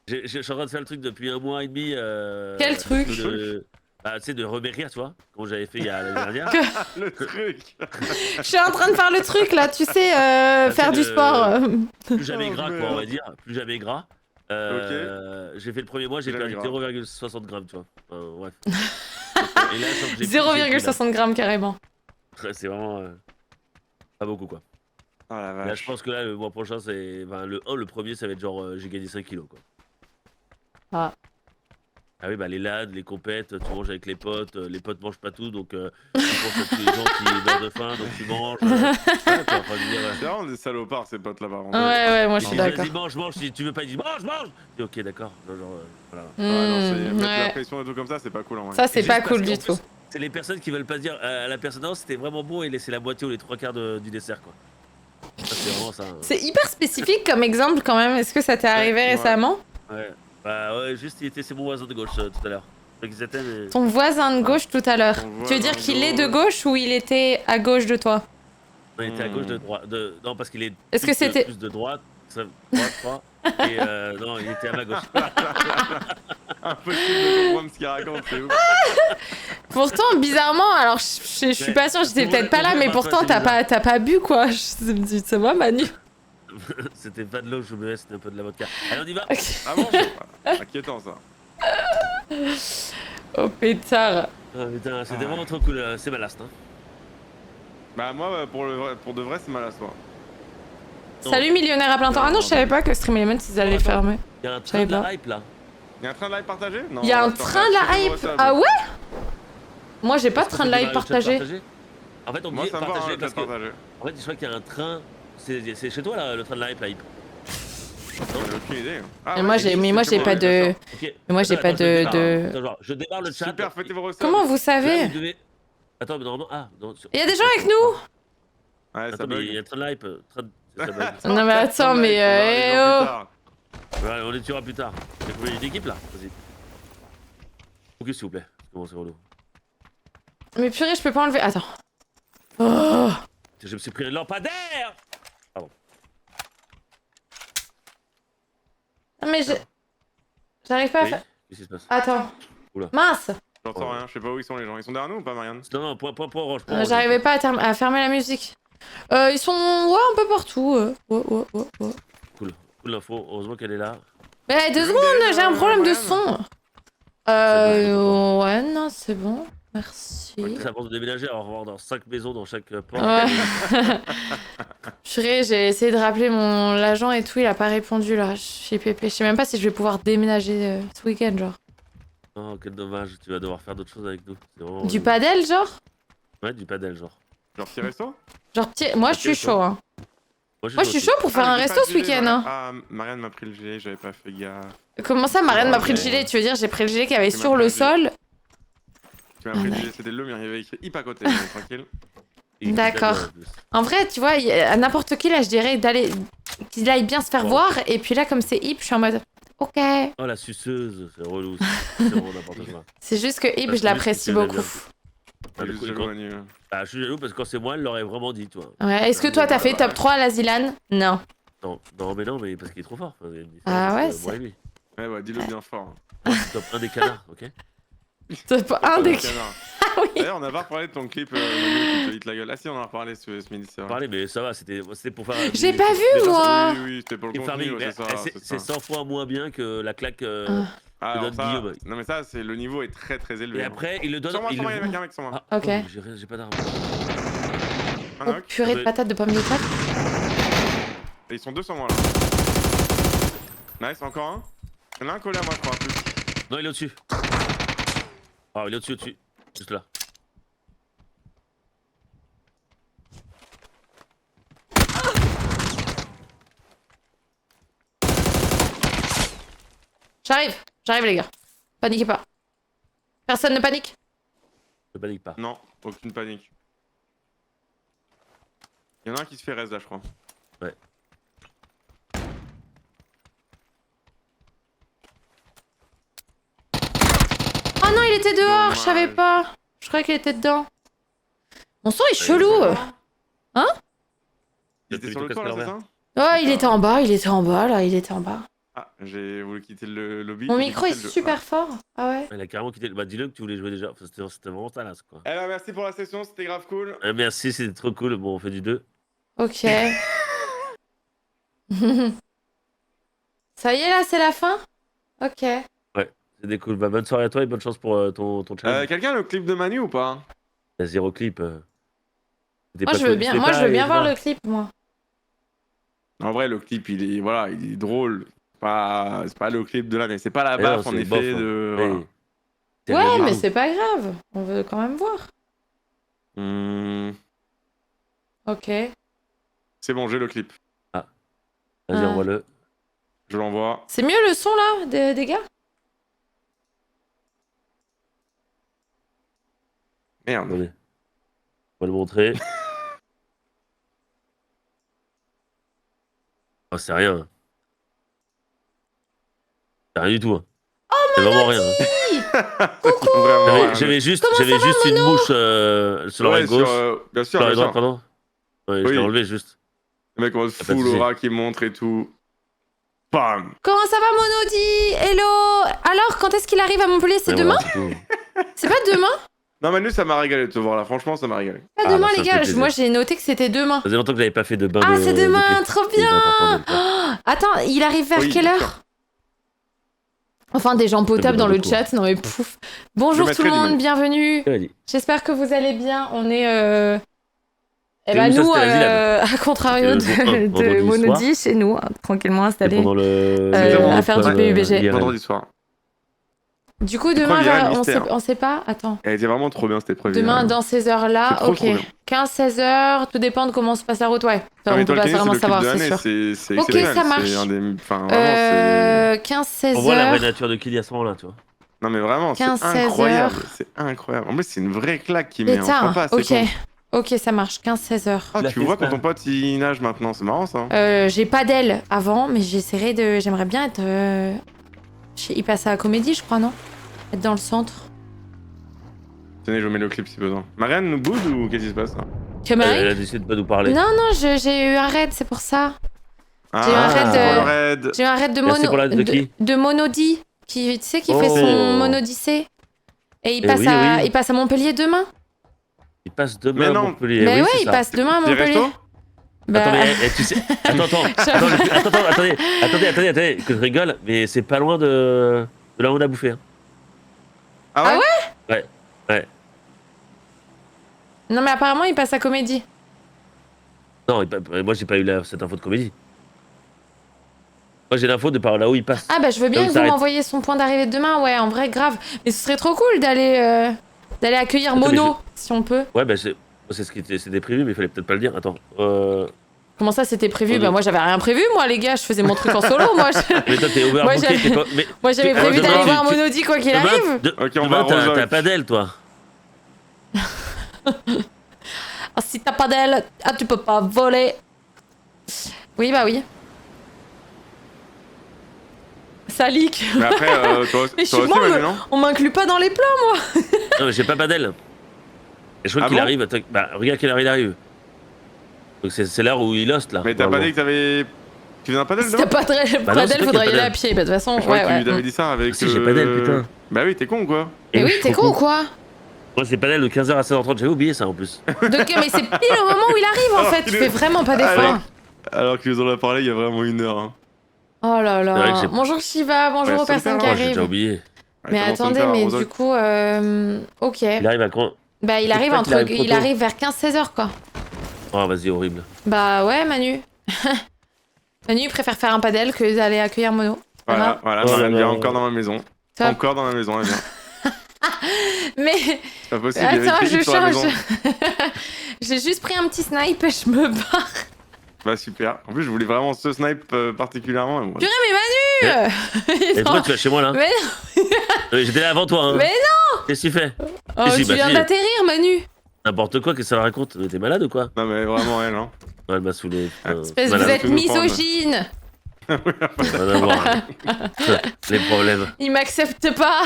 Je suis en train de faire le truc depuis 1 mois et demi. Quel truc? Bah, tu sais, de remaigrir, tu vois, comme j'avais fait il y a l'année dernière. Le truc. Je suis en train de faire le truc là, tu sais, faire du sport. Plus jamais Oh, gras, quoi, merde. on va dire. Plus jamais gras. J'ai fait le premier mois, j'ai Plus jamais perdu gras. 0,60 grammes, tu vois. Bref. Et là, je sens que j'ai plus, 0,60 grammes carrément. c'est vraiment pas beaucoup, quoi. Oh la Là, vache. je pense que là, le mois prochain, c'est. Enfin, le premier, ça va être genre, j'ai gagné 5 kilos, quoi. Ah. Ah oui, bah les LAD, les compètes, tu manges avec les potes mangent pas tout, donc tu penses à tous les gens qui meurent de faim, donc tu manges. Ouais, t'es en train de dire. C'est vraiment des salopards ces potes là-bas. Ouais, moi je Ils suis disent, d'accord. vas-y, mange, si tu veux pas, ils disent mange! Je dis, ok, d'accord. Genre, voilà. Mettre la Ouais. pression et tout comme ça, c'est pas cool en vrai. Ça c'est Juste pas parce cool qu'en du plus, tout. C'est les personnes qui veulent pas dire à la personne, non, c'était vraiment bon et laisser la moitié ou les 3/4 du dessert, quoi. Ça, c'est vraiment ça. C'est hyper spécifique comme exemple quand même. Est-ce que ça t'est arrivé ouais. récemment? Ouais. Bah ouais, juste, c'est mon voisin de gauche tout à l'heure. Ils étaient, mais... Ton voisin de gauche tout à l'heure. Tu veux dire qu'il est de gauche ou il était à gauche de toi? Non, il était à gauche de droite. Non, parce qu'il est. Est-ce que c'était. Plus de droite, droite, je crois. Et non, il était à ma gauche. Impossible de comprendre ce qu'il raconte, c'est ouf. Pourtant, bizarrement, alors je suis pas sûre, j'étais peut-être pas là, mais pourtant t'as pas bu quoi. Je me dis, ça va Manu? C'était pas de l'eau que je buvais, c'était un peu de la vodka. Allez, on y va. Ah bon? Inquiétant ça. Oh pétard. Ah, putain, c'était vraiment trop cool, c'est ma last. Hein. Bah moi, pour de vrai, c'est mal à soi. Non. Salut millionnaire à plein temps. Ah non, je savais pas que Stream Elements ils allaient fermer. Il y a un train de la hype là. Il y a un train de live partagé? Non. Il y a un train de la hype. Ah ouais? Moi j'ai pas de train de live partagé. En fait, on Moi dit ça me va, partagé le parce que. partagé. En fait, je crois qu'il y a un train. C'est chez toi là, le train de la hype, la hype. J'ai aucune idée. Et moi j'ai pas de. Ok. Mais moi j'ai pas de. Attends, genre, je démarre le chat. Super, fêtez vos recettes. Comment vous Là, savez? vous devez. Attends, mais normalement. Ah, non. Il y a des gens avec nous? Ouais, ça Attends, mais il y bug. a un train de la hype. Ça bug. Non mais attends, mais oh. Ouais, on les tuera plus tard. J'ai trouvé une équipe là. Vas-y. Ok, s'il vous plaît. Comment c'est relou. Mais purée, je peux pas enlever. Attends. Oh. Je me suis pris un lampadaire. Pardon. Non mais j'arrive pas à Oui. faire. Qu'est-ce qui se passe? Attends. Oula. Mince. J'entends rien, je sais pas où ils sont les gens. Ils sont derrière nous ou pas, Marianne? Non, point orange. J'arrivais pas à fermer la musique. Ils sont un peu partout. Cool l'info. Heureusement qu'elle est là. Mais 2 secondes, j'ai un problème de son. Ouais, non, c'est bon. Merci. Ça pense de déménager, on va revoir dans 5 maisons dans chaque porte. Ouais. Purée, j'ai essayé de rappeler l'agent et tout, il a pas répondu là. Je suis pépé. Je sais même pas si je vais pouvoir déménager ce week-end, genre. Oh, quel dommage, tu vas devoir faire d'autres choses avec nous. Vraiment Du padel, genre? Ouais, du padel, genre. Genre petit resto? Genre, moi je suis chaud, hein. Moi je suis chaud pour faire un j'ai resto pas de ce gilet, week-end, hein. Ah, Marianne m'a pris le gilet, j'avais pas fait gaffe. Comment ça, Marianne m'a pris le Ouais. gilet? Tu veux dire, j'ai pris le gilet qu'il y avait Tu m'as sur pris le le gilet. sol? Tu m'as pris le gilet, c'était le mien, il y avait écrit hip à côté, mais tranquille. Et D'accord. en plus. En vrai, tu vois, à n'importe qui, là, je dirais qu'il aille bien se faire Ouais. voir. Et puis là, comme c'est hip, je suis en mode, ok. Oh, la suceuse, c'est relou. C'est vraiment n'importe quoi. C'est juste que hip, Parce je que l'apprécie tu l'aimes beaucoup. bien. Ah, Je du coup, suis quand- éloigné. Ah, je suis jaloux parce que quand c'est moi, elle l'aurait vraiment dit, toi. Ouais, est-ce que toi, t'as fait top 3 à la Zilan? Non. Non, mais parce qu'il est trop fort. Enfin, Ah ouais, moi et lui. Ouais, dis-le bien fort. Moi, c'est top 1 des canards, ok? Top 1 des... Canard. Ah oui. D'ailleurs, on a pas reparlé de ton clip, Manu, qui te lit la gueule. Ah si, on en a reparlé ce midi, c'est vrai. Parler, mais ça va, c'était pour faire. J'ai pas vu, moi. Oui, c'était pour le Et contenu, farming, ouais, mais c'est ça. c'est 100 fois moins bien que la claque Ah, que alors donne ça, Guillaume. non mais ça, c'est le niveau est très très élevé. Et après, il le donne. Sur moi, il sur moi, le il y a voue. un mec sur moi. Ah, Ok. oh, j'ai pas d'arme. Un Oh, knock. purée de patates de pommes de terre. Et ils sont deux sur moi là. Nice, encore un. Il y en a un collé à moi, je crois, en plus. Non, il est au-dessus. Ah, il est au-dessus. Juste là. J'arrive les gars. Paniquez pas. Personne ne panique? Ne panique pas. Non, aucune panique. Il y en a un qui se fait res là, je crois. Ouais. Oh non, il était dehors, je savais Dommage. pas. Je croyais qu'il était dedans. Mon son est chelou. Il était sur le toit là, c'est ça? Oh, il était en bas là, il était en bas. Ah, j'ai voulu quitter le lobby. Mon j'ai micro est quitté le jeu. super fort. Ah ouais. Elle a carrément quitté. Bah, dis-le que tu voulais jouer déjà. Enfin, c'était vraiment ta lasse, quoi. Eh ben, merci pour la session, c'était grave cool. Merci, c'était trop cool. Bon, on fait du 2. Ok. Ça y est, là, c'est la fin? Ok. C'était cool. Bah, bonne soirée à toi et bonne chance pour ton challenge. Quelqu'un a le clip de Manu ou pas? T'as 0 clip. Moi, je veux bien, voir le clip, moi. En vrai, le clip, il est drôle. C'est pas le clip de l'année. C'est pas la baffe, en effet, de... Voilà. Ouais, mais c'est pas grave. On veut quand même voir. Ok. C'est bon, j'ai le clip. Vas-y, envoie-le. Je l'envoie. C'est mieux le son, là, des gars? Merde. Attendez. On va le montrer. Oh, c'est rien. C'est rien du tout. Oh, c'est vraiment rien. Coucou. Vraiment, J'avais juste Comment ça va, une mouche sur l'oreille gauche. bien sûr, Sur l'oreille bien droite, sûr. pardon. Ouais, je Oui. l'ai enlevé juste. Le mec en mode pas de full souci. aura qui montre et tout. Bam. Comment ça va, Monodi? Hello. Alors, quand est-ce qu'il arrive à Montpellier? C'est Ouais, demain? voilà, c'est tout. C'est pas demain? Non, Manu, ça m'a régalé de te voir là. Franchement, ça m'a régalé. Pas Ah, demain, bah, ça les me gars. fait plaisir. Moi, j'ai noté que c'était demain. Ça faisait longtemps que j'avais pas fait de bain Ah, de c'est de demain, clip. trop C'est important de le bien. faire. Attends, il arrive vers Oui, quelle bien heure? sûr. Enfin, des gens potables dans le beaucoup. chat. Non, mais pouf. Bonjour Je tout le mettrai du monde, bienvenue. Ouais, vas-y. J'espère que vous allez bien. On est. Eh C'est ben, où, ça, nous, c'était la à contrario C'était le jour un, de vendredi Monodi, chez nous, hein, tranquillement C'est installés. pendant le. à faire du PUBG. IRL. Vendredi soir. Du coup, demain, Épreuve IRL on sait, mystère. on sait pas. Attends. Elle était vraiment trop bien cette épreuve. Demain, hier. dans ces heures-là, C'est trop, ok. trop bien. 15-16 heures, tout dépend de comment se passe la route, ouais. Ça, Non, mais on peut pas Tolkien, vraiment c'est le clip savoir, de c'est l'année, sûr. c'est Ok, exceptionnel. ça marche. C'est un des... Enfin, vraiment, c'est... 15-16 On voit la vraie heures. nature de Killy à ce moment-là, tu vois. Non, mais vraiment, c'est 15-16 incroyable. heures. C'est incroyable. En plus, c'est une vraie claque qui met. On Putain, prend pas assez ok. compte. Ok, ça marche, 15-16 heures. Ah, Il a tu fait vois ça. quand ton pote il nage maintenant, c'est marrant ça. J'ai pas d'aile avant, mais j'essaierai de. J'aimerais bien être. Il passe à la comédie, je crois, non? Être dans le centre. Tenez, je mets le clip si besoin. Marianne nous boude ou qu'est-ce qui se passe là? Cameron? Elle a décidé de pas nous parler. Non, non, j'ai eu un raid, c'est pour ça. Ah, J'ai eu un c'est raid, pour le raid. J'ai eu un raid de Merci mono. pour l'aide de qui de Monodi, qui, tu sais, qui Oh. fait son Monodyssée. Et il Eh passe, oui, à, oui. il passe à Montpellier demain. Il passe demain Mais non. à Montpellier. Mais oui, ouais, c'est il ça. passe demain à Des Montpellier. restos? Bah, Attends, mais tu sais. Attends, attendez, que je rigole, mais c'est pas loin de là où on a bouffé. Hein. Ah ouais? Ah Ouais. Non, mais apparemment, il passe à comédie. Non, moi j'ai pas eu cette info de comédie. Moi j'ai l'info de par là où il passe. Ah, bah, je veux bien Là où que vous s'arrête. m'envoyiez son point d'arrivée de demain. Ouais, en vrai, grave. Mais ce serait trop cool d'aller accueillir Attends, mais Mono, si on peut. Ouais, bah c'est ce qui c'était prévu, mais il fallait peut-être pas le dire. Attends. Comment ça, c'était prévu? Oh, Bah, non. moi, j'avais rien prévu, moi, les gars. Je faisais mon truc en solo, moi. Mais toi t'es Moi, overbooké, j'avais- t'es pas. Mais Moi, j'avais Tu- prévu demain, d'aller tu- voir tu- Monodi, quoi qu'il demain, arrive. Ok, on demain, va à Rosoc. t'as pas d'aile, toi. Ah, si t'as pas d'aile, ah, tu peux pas voler. Oui, bah oui. Ça leak. Mais après, toi Mais je toi suis aussi, moi, Manu, non? On m'inclut pas dans les plans, moi. Non, mais j'ai pas d'aile. Et je crois Ah qu'il bon arrive. Attends, bah, regarde quelle heure il arrive. Donc c'est l'heure où il hoste là. Mais t'as pas normalement. dit que t'avais. Tu viens pas d'elle, Si non? t'as pas Bah non, c'est d'elle, toi qui faudrait as y pas aller à d'aile. pied. Bah, de toute façon, Je croyais ouais, que ouais. tu t'avais dit ça avec. Ah si, j'ai pas d'aile, putain. Bah oui, t'es con quoi. Mais oui, je t'es suis con ou quoi? Moi c'est pas d'aile de 15h à 16h30, j'avais oublié ça en plus. Mais c'est pile au moment où il arrive, en Alors fait. qu'il Tu est- fais vraiment pas Alors- d'efforts. Alors qu'ils en a parlé il y a vraiment 1 heure. Hein. Oh là C'est vrai que là. j'ai- Bonjour Shiva, bonjour Ouais, aux personnes qui super, Oh, j'ai déjà arrivent. oublié. Mais Comment ça me attendez, fait à mais Rosoc? du coup, ok. Il arrive à quand? Bah, il C'est arrive pas qu'il arrive trop il tôt. arrive vers 15-16 heures, quoi. Oh vas-y, horrible. Bah ouais, Manu. Manu il préfère faire un padel que d'aller accueillir Mono. Voilà, voilà, Oh là Marianne là. vient encore dans ma maison. Top. Encore dans ma maison, elle vient. Mais C'est pas possible, il y avait attends, écrit je sur la change. maison. J'ai juste pris un petit snipe et je me barre. Bah super. En plus, je voulais vraiment ce snipe particulièrement. Mais bon. Purée, mais Manu Et Non. pourquoi tu vas chez moi là? Mais J'étais là avant toi. Hein. Mais non. Qu'est-ce que tu fais? Oh, Si, tu bah, viens si. d'atterrir, Manu. N'importe quoi, qu'est-ce que ça raconte? Mais t'es malade ou quoi? Non, mais vraiment, elle, hein. Ouais, elle m'a saoulé. putain. Espèce, Malade. vous êtes tout nous prendre. misogyne. Rien à voir. Les problèmes. Il m'accepte pas.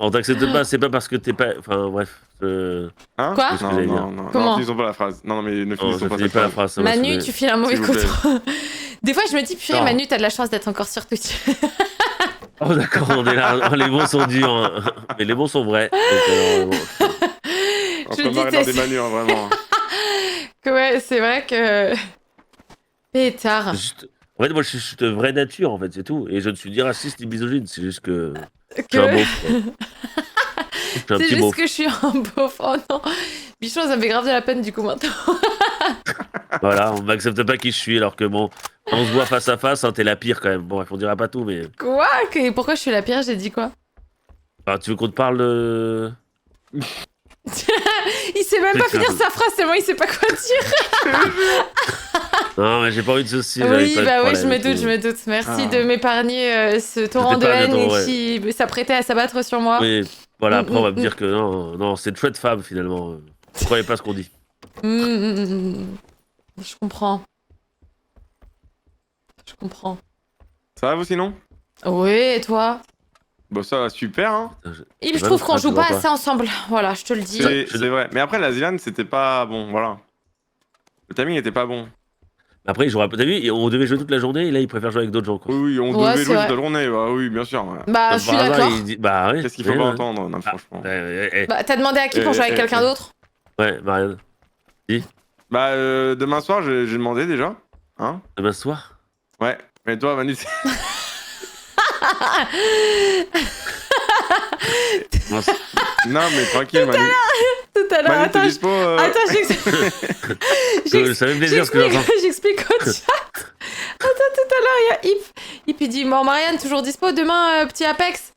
On t'accepte pas, c'est pas parce que t'es pas. Enfin, bref. Hein Quoi? C'est ce que j'allais dire. Non, Comment? finissons pas la phrase. Non, mais ne Non, finissons je pas finis cette pas la phrase. phrase. Ça m'a Manu, saoulé. tu files un mauvais S'il vous plaît. contrôle. Des fois, je me dis, purée, Non. Manu, t'as de la chance d'être encore sur Twitch. Oh, d'accord, on est là. Les bons sont durs, hein. Mais les bons sont vrais. Donc, bon. On Je peut marrer dans déteste. des Manu, hein, vraiment. Que ouais, c'est vrai que. Pétard. Juste- En fait, moi, je suis de vraie nature, en fait, c'est tout. Et je ne suis ni raciste ni misogyne. C'est juste que. Je suis un Que... beauf, quoi. Je suis un C'est petit juste beauf. que je suis un beauf. Oh non. Bichon, ça me fait grave de la peine du coup maintenant. Voilà, on m'accepte pas qui je suis, alors que bon, quand on se voit face à face, hein, t'es la pire quand même. Bon, bref, on dira pas tout, mais. Quoi? Pourquoi je suis la pire? J'ai dit quoi? Ah, tu veux qu'on te parle de. Il sait même pas finir sa phrase tellement il sait pas quoi dire. Non, mais j'ai pas envie de ceci. Oui, bah oui, je me doute. Merci Ah. de m'épargner ce torrent de pas haine bientôt, ouais. qui s'apprêtait à s'abattre sur moi. Oui, voilà, après on va me Mm. dire que non, non, c'est une chouette femme finalement. Vous croyez pas ce qu'on dit. Je comprends. Je comprends. Ça va, vous, sinon? Oui, et toi? Bon, ça va super, hein. Et je Bah, trouve qu'on ça, joue je pas vois assez ensemble. Voilà, je te le dis. C'est vrai. Mais après, la Zilan, c'était pas bon, voilà. Le timing était pas bon. Après, t'as vu, on devait jouer toute la journée et là, il préfère jouer avec d'autres gens. Quoi. Oui, on Ouais, devait c'est jouer vrai. toute la journée, bah oui, bien sûr. Ouais. Bah, Comme je suis par hasard, d'accord. il dit- Bah ouais. Qu'est-ce qu'il faut ouais, pas ouais. entendre, non, franchement. Bah, t'as demandé à qui pour jouer avec quelqu'un d'autre? Ouais, Marianne. Bah, demain soir, j'ai demandé déjà. Hein? Demain soir. Ouais. Mais toi, Manu, Non, c'est- non, mais tranquille, Manu. Tout à l'heure, Manu, attends, t'es dispo attends, Ça fait plaisir ce que j'entends. j'explique au chat. Attends, tout à l'heure, il y a Hip. Hip, il dit, bon, Marianne, toujours dispo demain, petit Apex.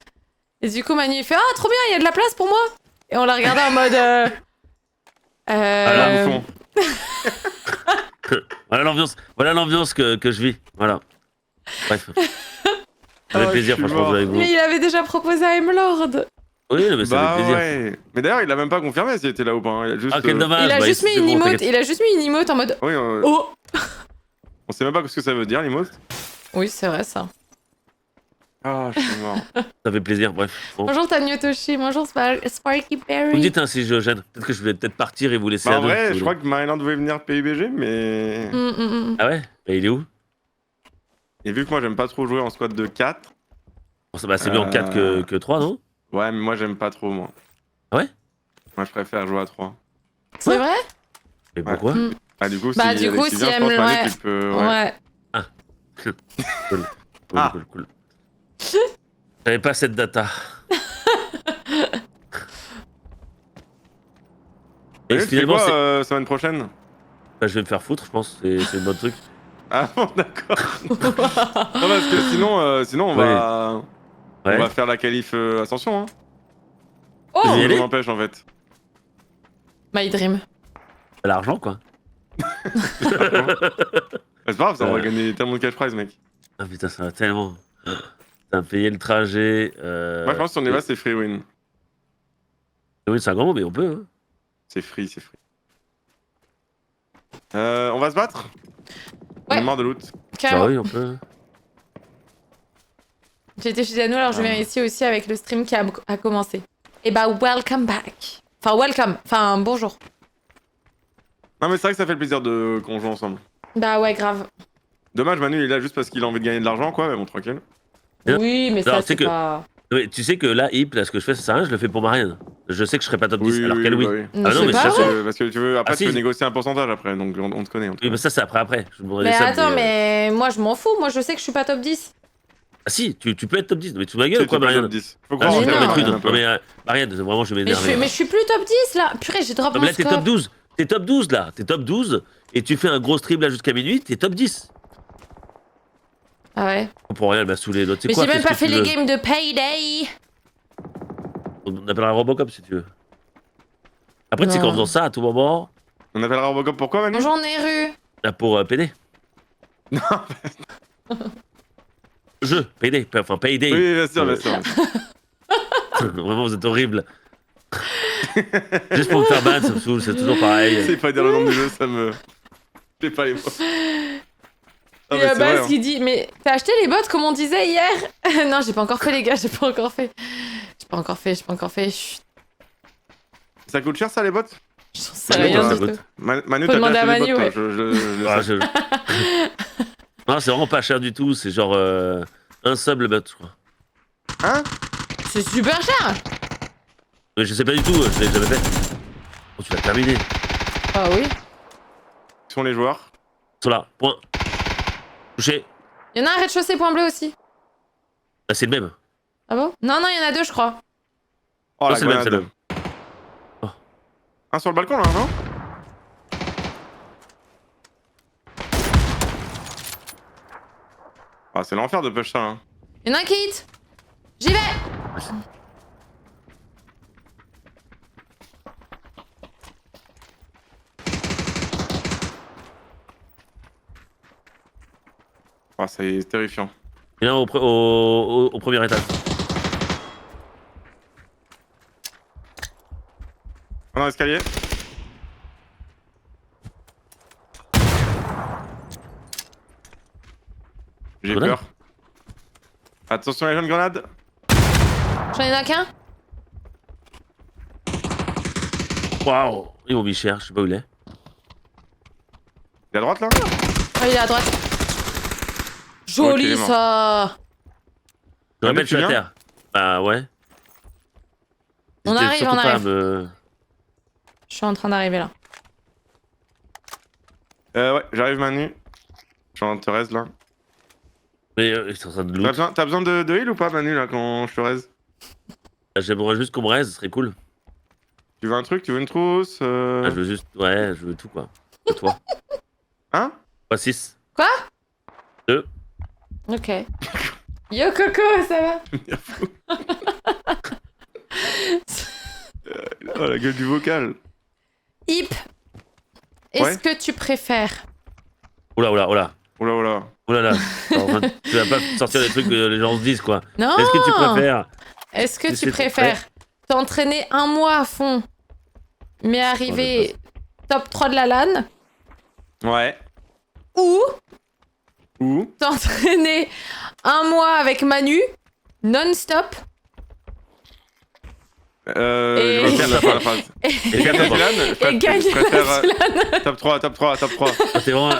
Et du coup, Manu, il fait, ah, trop bien, il y a de la place pour moi. Et on l'a regardé en mode... Alors, bouffon. Voilà l'ambiance que je vis. Voilà. Bref. Ça fait Oh, plaisir, je suis franchement, de jouer avec vous. Mais il avait déjà proposé à M-Lord. Oui, mais ça Bah fait plaisir. ouais. Mais d'ailleurs, il a même pas confirmé s'il était là ou pas. Hein. Il a juste. Ah, quel dommage. Il a bah, juste mis c'est une bon, emote, t'inquiète. il a juste mis une emote en mode... Oui, Oh. on sait même pas ce que ça veut dire, l'emote. Oui, c'est vrai, ça. Ah, je suis mort. Ça fait plaisir, bref. Bon. Bonjour Tanyotoshi, bonjour Sparky Vous me Berry. dites hein, si je gêne. Peut-être que je vais peut-être partir et vous laisser Bah, à en deux. vrai, si je vous crois voulez. que Maryland devait venir PUBG, mais. Ah ouais. Et il est où? Et vu que moi, j'aime pas trop jouer en squad de 4. Bon, bah, c'est mieux en 4 que 3, non? Ouais, mais moi, j'aime pas trop, moi. Ah ouais? Moi, je préfère jouer à 3. C'est vrai? Mais pourquoi? Ah, du coup, Bah, si du coup, Alexis si vient, je elle pense me- que Manu, ouais. tu peux. Ouais. Cool. Ah. Cool. J'avais pas cette data. Et Et tu fais finalement, quoi c'est- semaine prochaine? bah, je vais me faire foutre, je pense. C'est le bon truc. Ah bon, d'accord. Non, parce que sinon on va. Ouais. On va faire la qualif Ascension, hein. Oh! Vous y Je allez m'empêche en fait. My dream. L'argent, quoi. C'est pas grave, ça, on va gagner tellement de cash prize, mec. Ah putain, ça va tellement. Ça va me payer le trajet. Moi, je pense que si on y va, c'est free win. Oui, c'est un grand mot, mais on peut. Hein. C'est free, c'est free. On va se battre? On Ouais. est marre de loot. Bah Carrément. oui, on peut. J'étais chez Dano, alors je viens ici aussi avec le stream qui a commencé. Et bah, welcome back. Enfin, welcome. Enfin, bonjour. Non, mais c'est vrai que ça fait le plaisir de qu'on joue ensemble. Bah ouais, grave. Dommage, Manu, il est là juste parce qu'il a envie de gagner de l'argent, quoi, mais bon, tranquille. Bien. Oui, mais Alors, ça, c'est c'est que- pas... Mais tu sais que là, Hip, là, ce que je fais, ça sert à rien, je le fais pour Marianne. Je sais que je serai pas top 10, Oui, alors oui, qu'elle, oui. bah oui. Non, Ah non, c'est mais pas ça, vrai. c'est- Parce que tu veux, après, Ah, tu veux si. négocier un pourcentage après, donc on te connaît. Oui, mais ça, c'est après. Je vous demanderai Mais ça, attends, mais, mais moi, je m'en fous. Moi, je sais que je suis pas top 10. Ah si, tu peux être top 10, mais tu ma gueule Tu ou quoi, peux pas Marianne? top 10. Faut Ah, croire si, en mais je toi, vais non. mettre une. Marianne, un peu. Non, mais Marianne, vraiment, je vais Mais m'énerver. je suis plus top 10, là. Purée, j'ai drop Non, mon mais là, t'es score. top 12. T'es top 12, là. T'es top 12, et tu fais un gros stream là jusqu'à minuit, t'es top 10. Ah ouais. Pour rien, elle m'a saoulé. L'autre, c'est Mais quoi, j'ai même qu'est-ce pas que fait tu les veux games de Payday. On appellera Robocop si tu veux. Après, tu sais Non. qu'en faisant ça, à tout moment, On appellera Robocop pourquoi, Manu? J'en ai rue. là pour PD. Non. Jeu, PD, enfin Payday. Oui, bien sûr, bien sûr. Vraiment, vous êtes horrible. Juste pour me faire ban, ça me saoule, c'est toujours pareil. C'est pas dire le nom du jeu, ça me. J'ai pas les mots. Ah, Il y mais a c'est vrai, Baz qui dit, mais t'as acheté les bots comme on disait hier? Non, j'ai pas encore fait les gars, j'ai pas encore fait. J'ai pas encore fait, Chut. Ça coûte cher ça les bots? J'en sais Manu, rien ça du coûte. tout. Manu, Faut t'as demander déjà à acheté des Manu, bots, ouais. toi, je Ah, sais. Non, c'est vraiment pas cher du tout, c'est genre un sub le bot, je crois. Hein? C'est super cher. Mais je sais pas du tout, je l'ai jamais fait. Oh, tu l'as terminé. Ah oui. Qui sont les joueurs? Ils sont là, point. Touché. Il y en a un rez-de-chaussée point bleu aussi. Ah, c'est le même. Ah bon? Non, non, il y en a 2, je crois. Oh Non, la c'est le même, c'est le grenade. même. Oh. Un sur le balcon là, non? Ah, c'est l'enfer de push ça. Hein. Il y en a un qui hit. J'y vais. Ah, c'est terrifiant. Il y en a un au premier étage. On a un escalier. J'ai Grenade. peur. Attention les jeunes grenades. J'en ai un qu'un. Waouh. Ils m'ont mis cher, je sais pas où il est. Il est à droite là? Oh, il est à droite. Joli il est mort. ça. Je Manu, rappelle, je suis tu à viens terre. Bah ouais. On N'hésitez arrive, surtout on pas à arrive. Je suis en train d'arriver là. Ouais, j'arrive Manu. Je suis en Thérèse là. Mais ils sont en train de loot. T'as besoin de heal ou pas Manu là quand je te raise? J'aimerais juste qu'on me raise, ce serait cool. Tu veux un truc? Tu veux une trousse Ah, je veux juste. Ouais, je veux tout quoi. Et toi? Hein? Pas 6. Quoi? 2. Ok. Yo Coco, ça va? Oh la gueule du vocal. Hip. Est-ce Ouais. que tu préfères? Oula, oula, oula. Oh là oh là. Oula là. Tu vas pas sortir des trucs que les gens se disent quoi. Non. Est-ce que tu préfères? Est-ce que Si tu c'est préfères t'entraîner un mois à fond, mais arriver top 3 de la LAN, Ouais. ou Ou? t'entraîner un mois avec Manu, non-stop, Et- Je retiens la fin de la phrase. Et Gagner attends, la LAN, et gagner je préfère la LAN? top 3, top 3, top 3. ah, c'est vraiment.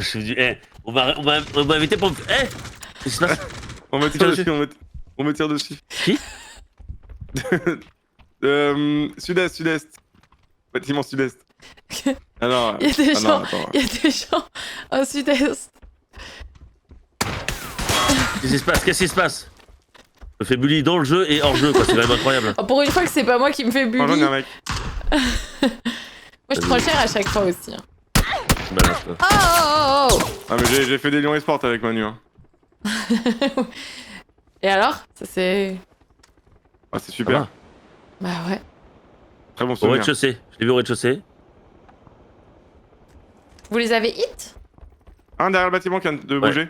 Je me dis, on m'a invité pour me. Qu'est-ce qui se passe? On me tire dessus, on me tire dessus. Qui? Sud-est, sud-est. Bâtiment sud-est. Ah non, Il y a des ah gens, non, attends. il y a des gens au sud-est. Qu'est-ce qui se passe? Qu'est-ce qui se passe? Je me fais bully dans le jeu et hors jeu, quoi. C'est quand même incroyable. Oh, pour une fois que c'est pas moi qui me fais bully. Franchement, il y a un mec. Moi je troll cher à chaque fois aussi. hein. Balance, quoi. Oh oh oh Ah, mais j'ai fait des Lions Esport avec Manu. Hein. oh. Et alors? Ça c'est... Ah, c'est Ça super. va. Bah ouais. Très bon Au souvenir. rez-de-chaussée. Je l'ai vu au rez-de-chaussée. Vous les avez hit? Un derrière le bâtiment qui vient de bouger.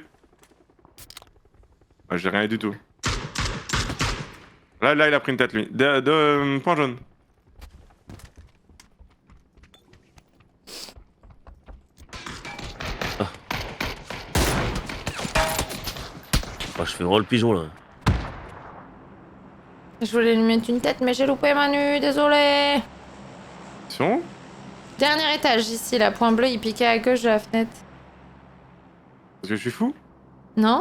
Ah, j'ai rien du tout. Là, il a pris une tête, lui. Point jaune. Oh, je fais vraiment le pigeon là. Je voulais lui mettre une tête mais j'ai loupé Manu, désolé. Attention. Dernier étage ici, la point bleu il piquait à gauche de la fenêtre. Parce que je suis fou. Non?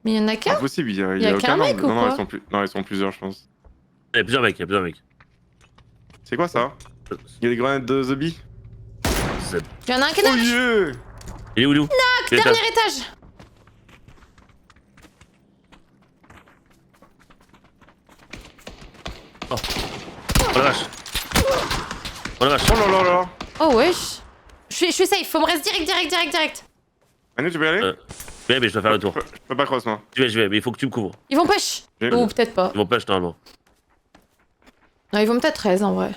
Mais il y en a qu'un? Impossible, il y Y a a aucun qu'un mec angle. ou Non, non, quoi ils sont plus... non, ils sont plusieurs, je pense. Il y a plusieurs mecs, il y a plusieurs mecs. C'est quoi ça? Il y a des grenades de The Bee. Il y en a un qui est Oh là. yeah! Il est où, il est où? Il est Dernier étage. Oh la vache. Oh la vache. Oh là là là! Oh wesh. Je suis safe, faut me reste direct. Manu, tu peux y aller? Ouais, mais je dois faire le tour. Je peux pas cross, moi. Je vais, mais il faut que tu me couvres. Ils vont push. J'ai- Ou peut-être pas. Ils vont pas normalement. Non, ils vont peut-être 13 en vrai.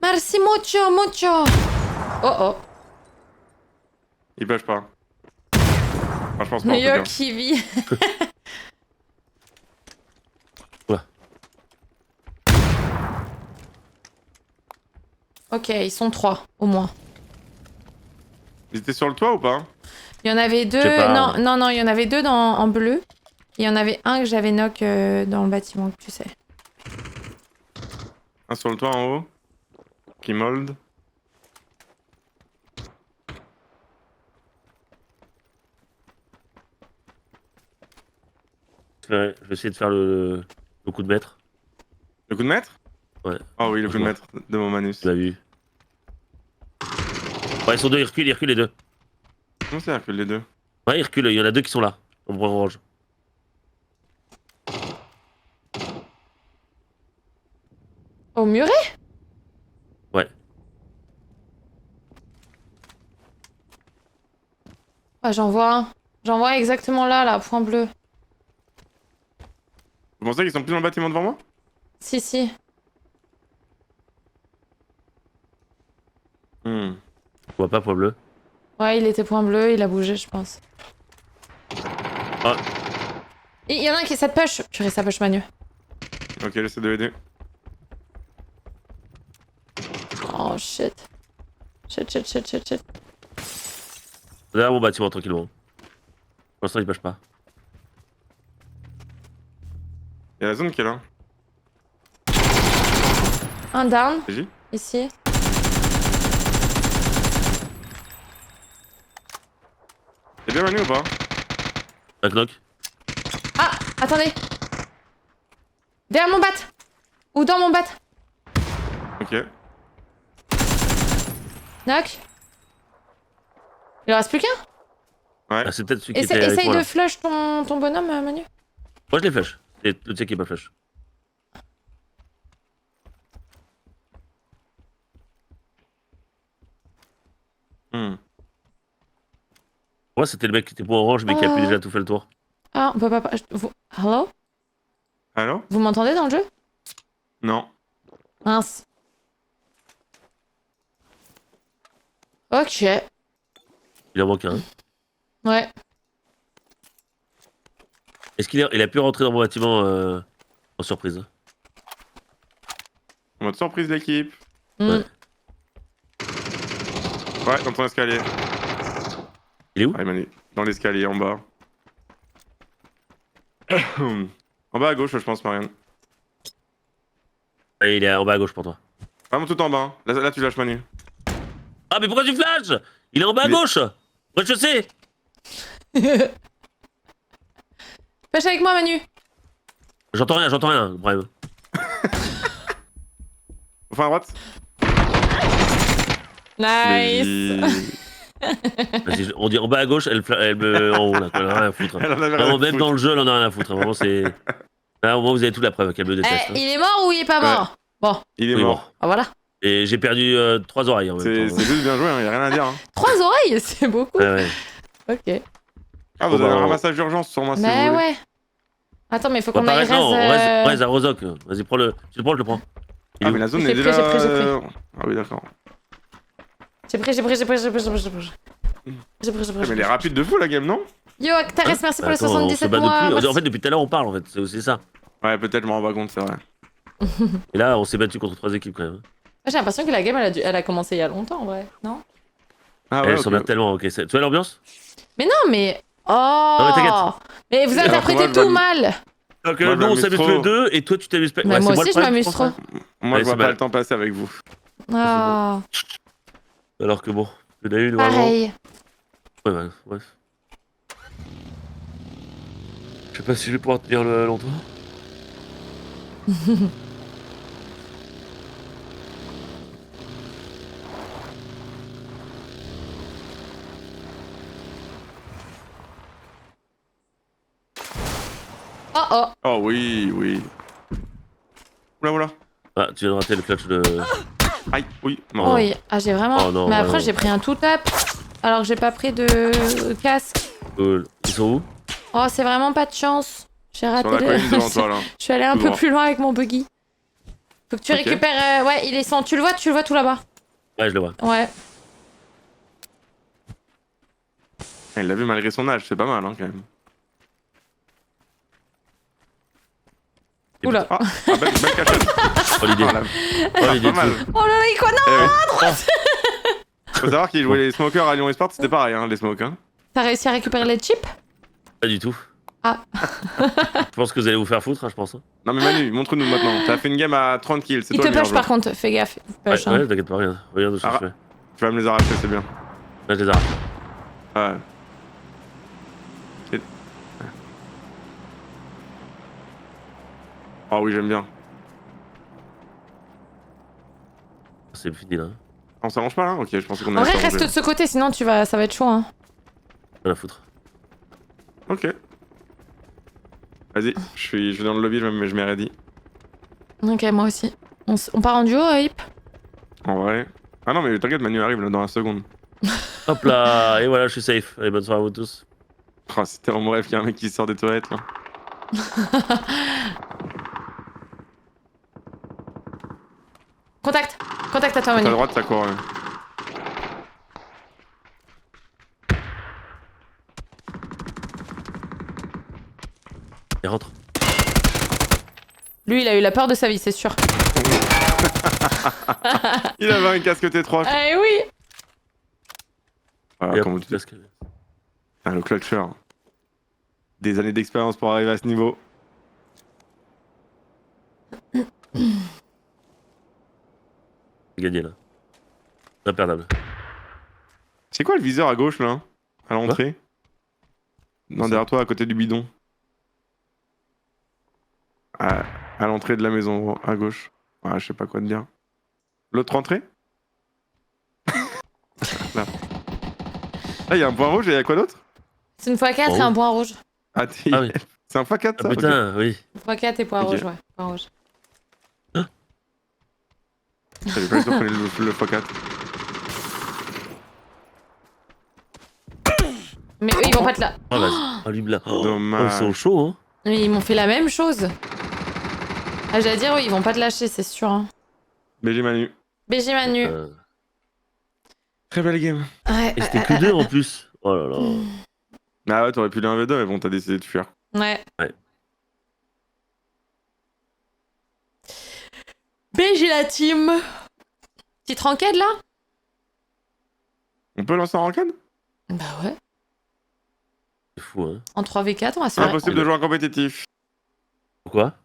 Merci mucho. Oh oh. Il push pas. Enfin, je pense pas. En tout Yo cas. qui vit. Ok, ils sont 3 au moins. Ils étaient sur le toit ou pas? Il y en avait 2. Je sais pas. Non, il y en avait 2 en bleu. Il y en avait un que j'avais knock dans le bâtiment, tu sais. Un sur le toit en haut. Qui mold. Ouais, je vais essayer de faire le coup de maître. Le coup de maître? Ouais. Oh oui, le coup de maître de mon Manus. Tu l'as vu. Ouais, ils sont deux, ils reculent les deux. Comment c'est que les deux? Ouais, ils reculent, il y en a deux qui sont là. En brun orange. Au muret? Ouais. Ouais, j'en vois un. J'en vois exactement là, point bleu. Vous pensez qu'ils sont plus dans le bâtiment devant moi? Si. Hmm. Je vois pas point bleu. Ouais, il était point bleu, il a bougé, je pense. Ah. Et il y en a un qui est cette push. Tu restes sa push, Manu. Ok, j'essaie de aider. Oh shit. Shit. Derrière mon bâtiment, tranquillement. Pour l'instant, il pêche pas. Y'a la zone qui est là. Un down, TJ? ici. T'es bien Manu ou pas? Knock knock. Ah, attendez. Derrière mon bat. Ou dans mon bat. Ok. Knock. Il en reste plus qu'un. Ouais. Ah, c'est peut-être celui qui était avec Essaye moi, de là. flush ton bonhomme, Manu. Moi, je les flush. C'est le tien qui est pas flush. Hmm. Moi, c'était le mec qui était pour orange, mais qui a pu déjà tout fait le tour. Ah, on peut pas... Hello? Allô? Vous m'entendez dans le jeu? Non. Mince. Ok. Il en manque un. Ouais. Est-ce qu'il a pu rentrer dans mon bâtiment en surprise? En mode surprise l'équipe. Hmm. Ouais, dans ton escalier. Il est où? Ah, Manu. Dans l'escalier en bas. En bas à gauche, je pense, Marianne. Ah, il est en bas à gauche pour toi. Vraiment tout en bas. Hein. Là, tu lâches Manu. Ah, mais pourquoi tu flashes? Il est en bas à Mais- gauche! Rez-de-chaussée! Pêche avec moi, Manu. J'entends rien, bref. Enfin, à droite. Nice. Vas-y, on dit en bas à gauche, elle me en haut là, elle en a rien à foutre. Elle en avait rien Vraiment, à même foutre. dans le jeu, elle en a rien à foutre. Vraiment, c'est. Là, au moins, vous avez toute la preuve qu'elle me déteste. Eh, il est mort ou il est pas mort? Bon, Il est Oui, mort. ah voilà. Et j'ai perdu 3 oreilles en même C'est temps. juste bien joué, hein. Y a rien à dire. Hein. 3 oreilles, c'est beaucoup. Ouais. Ok. Ah, vous Bon, avez bah, un on- ramassage d'urgence sur moi si vous Mais voulez. ouais. Attends, mais faut On qu'on va aille pas non, raise. reste à Rozok. Vas-y, prends-le. Tu le prends, je le prends. Il est Ah, où? mais la zone J'ai est pris, déjà. j'ai pris. Ah, oui, d'accord. J'ai pris. Mais elle est rapide de fou la game, non? Yo, Actares, merci pour les Attends, on se 77 bat mois. depuis. Merci. En fait, depuis tout à l'heure, on parle en fait. C'est aussi ça. Ouais, peut-être, je m'en rends pas compte, c'est vrai. Et là, on s'est battu contre 3 équipes quand même. J'ai l'impression que la game, elle a commencé il y a longtemps, en vrai. Non? Ah, Elle ouais, s'en ok. bat tellement. Ok, tu vois l'ambiance? Mais non, mais. Oh! Non, mais t'inquiète. Mais vous Alors que moi, interprétez je tout m'amuse- mal! Donc, Moi, je nous, on m'amuse s'amuse trop. tous les deux et toi, tu t'amuses pas. Mais Ouais, moi c'est aussi, le je problème, m'amuse pense, trop. hein. Moi, Ouais, je vois c'est pas mal. le temps passer avec vous. Ah, Alors que bon, il y en a une vraiment. pareil. Ouais, bah, bref. Je sais pas si je vais pouvoir tenir longtemps. Oh. Oh, oui, oui. Oula. Ah, tu viens de rater le clutch de. Aïe, oui, Oh, mort. non. Oui, ah, j'ai vraiment. Oh non, mais après, vraiment. j'ai pris un tout tap. Alors que j'ai pas pris de casque. Cool. Ils sont où? Oh, c'est vraiment pas de chance. J'ai raté Sur la colline devant toi, là. Je suis allée un Tout peu droit. plus loin avec mon buggy. Faut que tu Ok. récupères. Ouais, il est sans. Tu le vois tout là-bas. Ouais, je le vois. Ouais. Il l'a vu malgré son âge, c'est pas mal, hein, quand même. Oula. Belle cachette. Oh l'idée. Ah, la- Oh l'idée. pas mal. Oh là là, il quoi non. Eh oui. Faut savoir qu'ils jouaient les smokers à Lyon Esport, c'était pareil, hein, les smokes. Hein. T'as réussi à récupérer les chips? Pas du tout. Ah. Je pense que vous allez vous faire foutre, hein, je pense. Hein. Non mais Manu, montre-nous maintenant. T'as fait une game à 30 kills, c'est Il toi te le meilleur push par joueur. contre, fais gaffe. Il te Ouais, push, hein. ouais, t'inquiète pas, regarde ce que je fais. Tu vas me les arracher, c'est bien. Là, je les arrache. Ouais. Oh oui, j'aime bien. C'est fini là. On s'arrange pas là? Ok, je pensais qu'on En allait vrai, s'arranger. reste de ce côté, sinon ça va être chaud. Hein. Rien à foutre. Ok. Vas-y, je vais dans le lobby, je m'ai ready. Ok, moi aussi. On part en duo, Hip? En vrai. Ah non, mais t'inquiète, Manu arrive là dans la seconde. Hop là, et voilà, je suis safe. Allez, bonne soirée à vous tous. Oh, c'était mon rêve qu'il y a un mec qui sort des toilettes là. Contact à toi, À Manu. ta droite, ça court. Ouais. Et rentre. Lui, il a eu la peur de sa vie, c'est sûr. Il avait un casque T3. Eh oui. Ah, Et hop, comment tu dis? casque. Ah, le clutcher. Des années d'expérience pour arriver à ce niveau. J'ai gagné là. Imperdable. C'est quoi le viseur à gauche là? À l'entrée? Non, derrière toi, à côté du bidon. À l'entrée de la maison, à gauche. Ah, je sais pas quoi te dire. L'autre entrée? Là. Là, il y a un point rouge et il y a quoi d'autre? C'est une x4 Oh. et un point rouge. Ah, Ah oui. C'est un x4 Ah ça? putain, oui. Une x4 et point Ok. rouge, ouais. Point rouge. Ok. J'avais pas eu sûr qu'on prenait le x4. Mais eux, ils vont pas te là. Oh, vas-y. Oh, lui, là. Oh, Dommage. ils sont chauds, hein. Mais ils m'ont fait la même chose. Ah, j'allais dire, oui, ils vont pas te lâcher, c'est sûr. Hein. BG Manu. BG Manu. Très belle game. Ouais, Et c'était que deux en plus. Oh là là. Ah ouais, t'aurais pu les 1v2, mais bon, t'as décidé de fuir. ouais. Ouais. BG la team. Petite ranked là? On peut lancer en ranked? Bah ouais. C'est fou, hein. En 3v4, on va se C'est faire. impossible de jouer en compétitif. Pourquoi?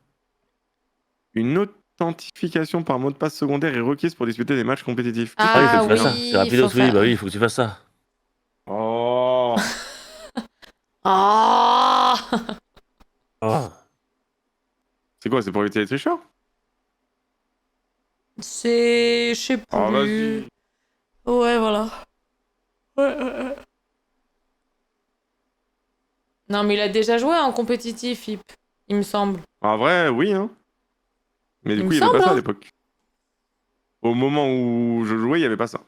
Une authentification par mot de passe secondaire est requise pour disputer des matchs compétitifs. Ah oui, il faut Ah que tu fasses ça. oui, C'est rapidos, faut faire- oui, bah oui, il faut que tu fasses ça. Oh. Oh. Oh. C'est quoi, c'est pour éviter les tricheurs? C'est. Je sais plus. Oh, vas-y. Ouais, voilà. Ouais. Non, mais il a déjà joué en compétitif, il me semble. En vrai, oui, hein. Mais du Il coup, me il y avait semble, pas ça à hein. l'époque. Au moment où je jouais, il y avait pas ça.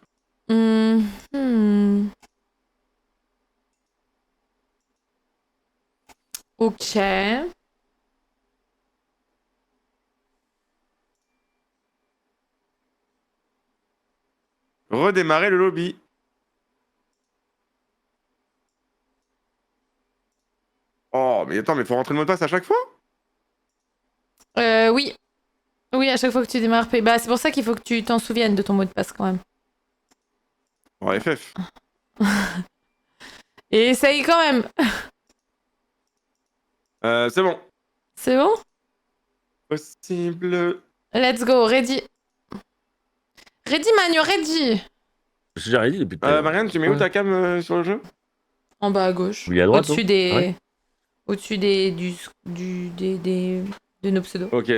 Ok. Redémarrer le lobby. Oh, mais attends, mais faut rentrer le mot de passe à chaque fois? Oui. Oui, à chaque fois que tu démarres. Bah, c'est pour ça qu'il faut que tu t'en souviennes de ton mot de passe quand même. Oh, FF. Et essaye quand même. C'est bon. C'est bon? Possible. Let's go, ready. Ready, Manu, ready. J'ai déjà dit depuis tout à l'heure. Marianne, tu mets où ta cam sur le jeu? En bas à gauche. Oui, à droite. Au-dessus non des. Ah ouais. Au-dessus des. De nos pseudos. Ok.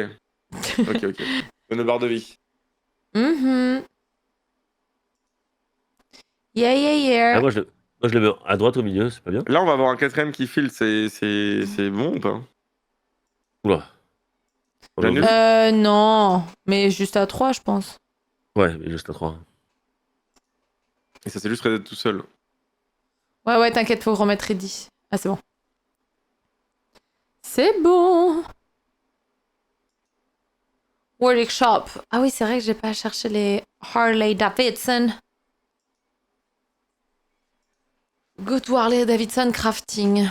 Ok. De nos barres de vie. Yeah. Ah, moi, je le mets à droite au milieu, c'est pas bien. Là, on va avoir un quatrième qui file. C'est bon ou pas? Oula. J'annule. Non. Mais juste à 3, je pense. Ouais, mais juste à 3. Et ça, c'est juste d'être tout seul. Ouais, t'inquiète, faut remettre ready. Ah, c'est bon. C'est bon. Workshop. Ah oui, c'est vrai que j'ai pas cherché les Harley Davidson. Good Harley Davidson crafting.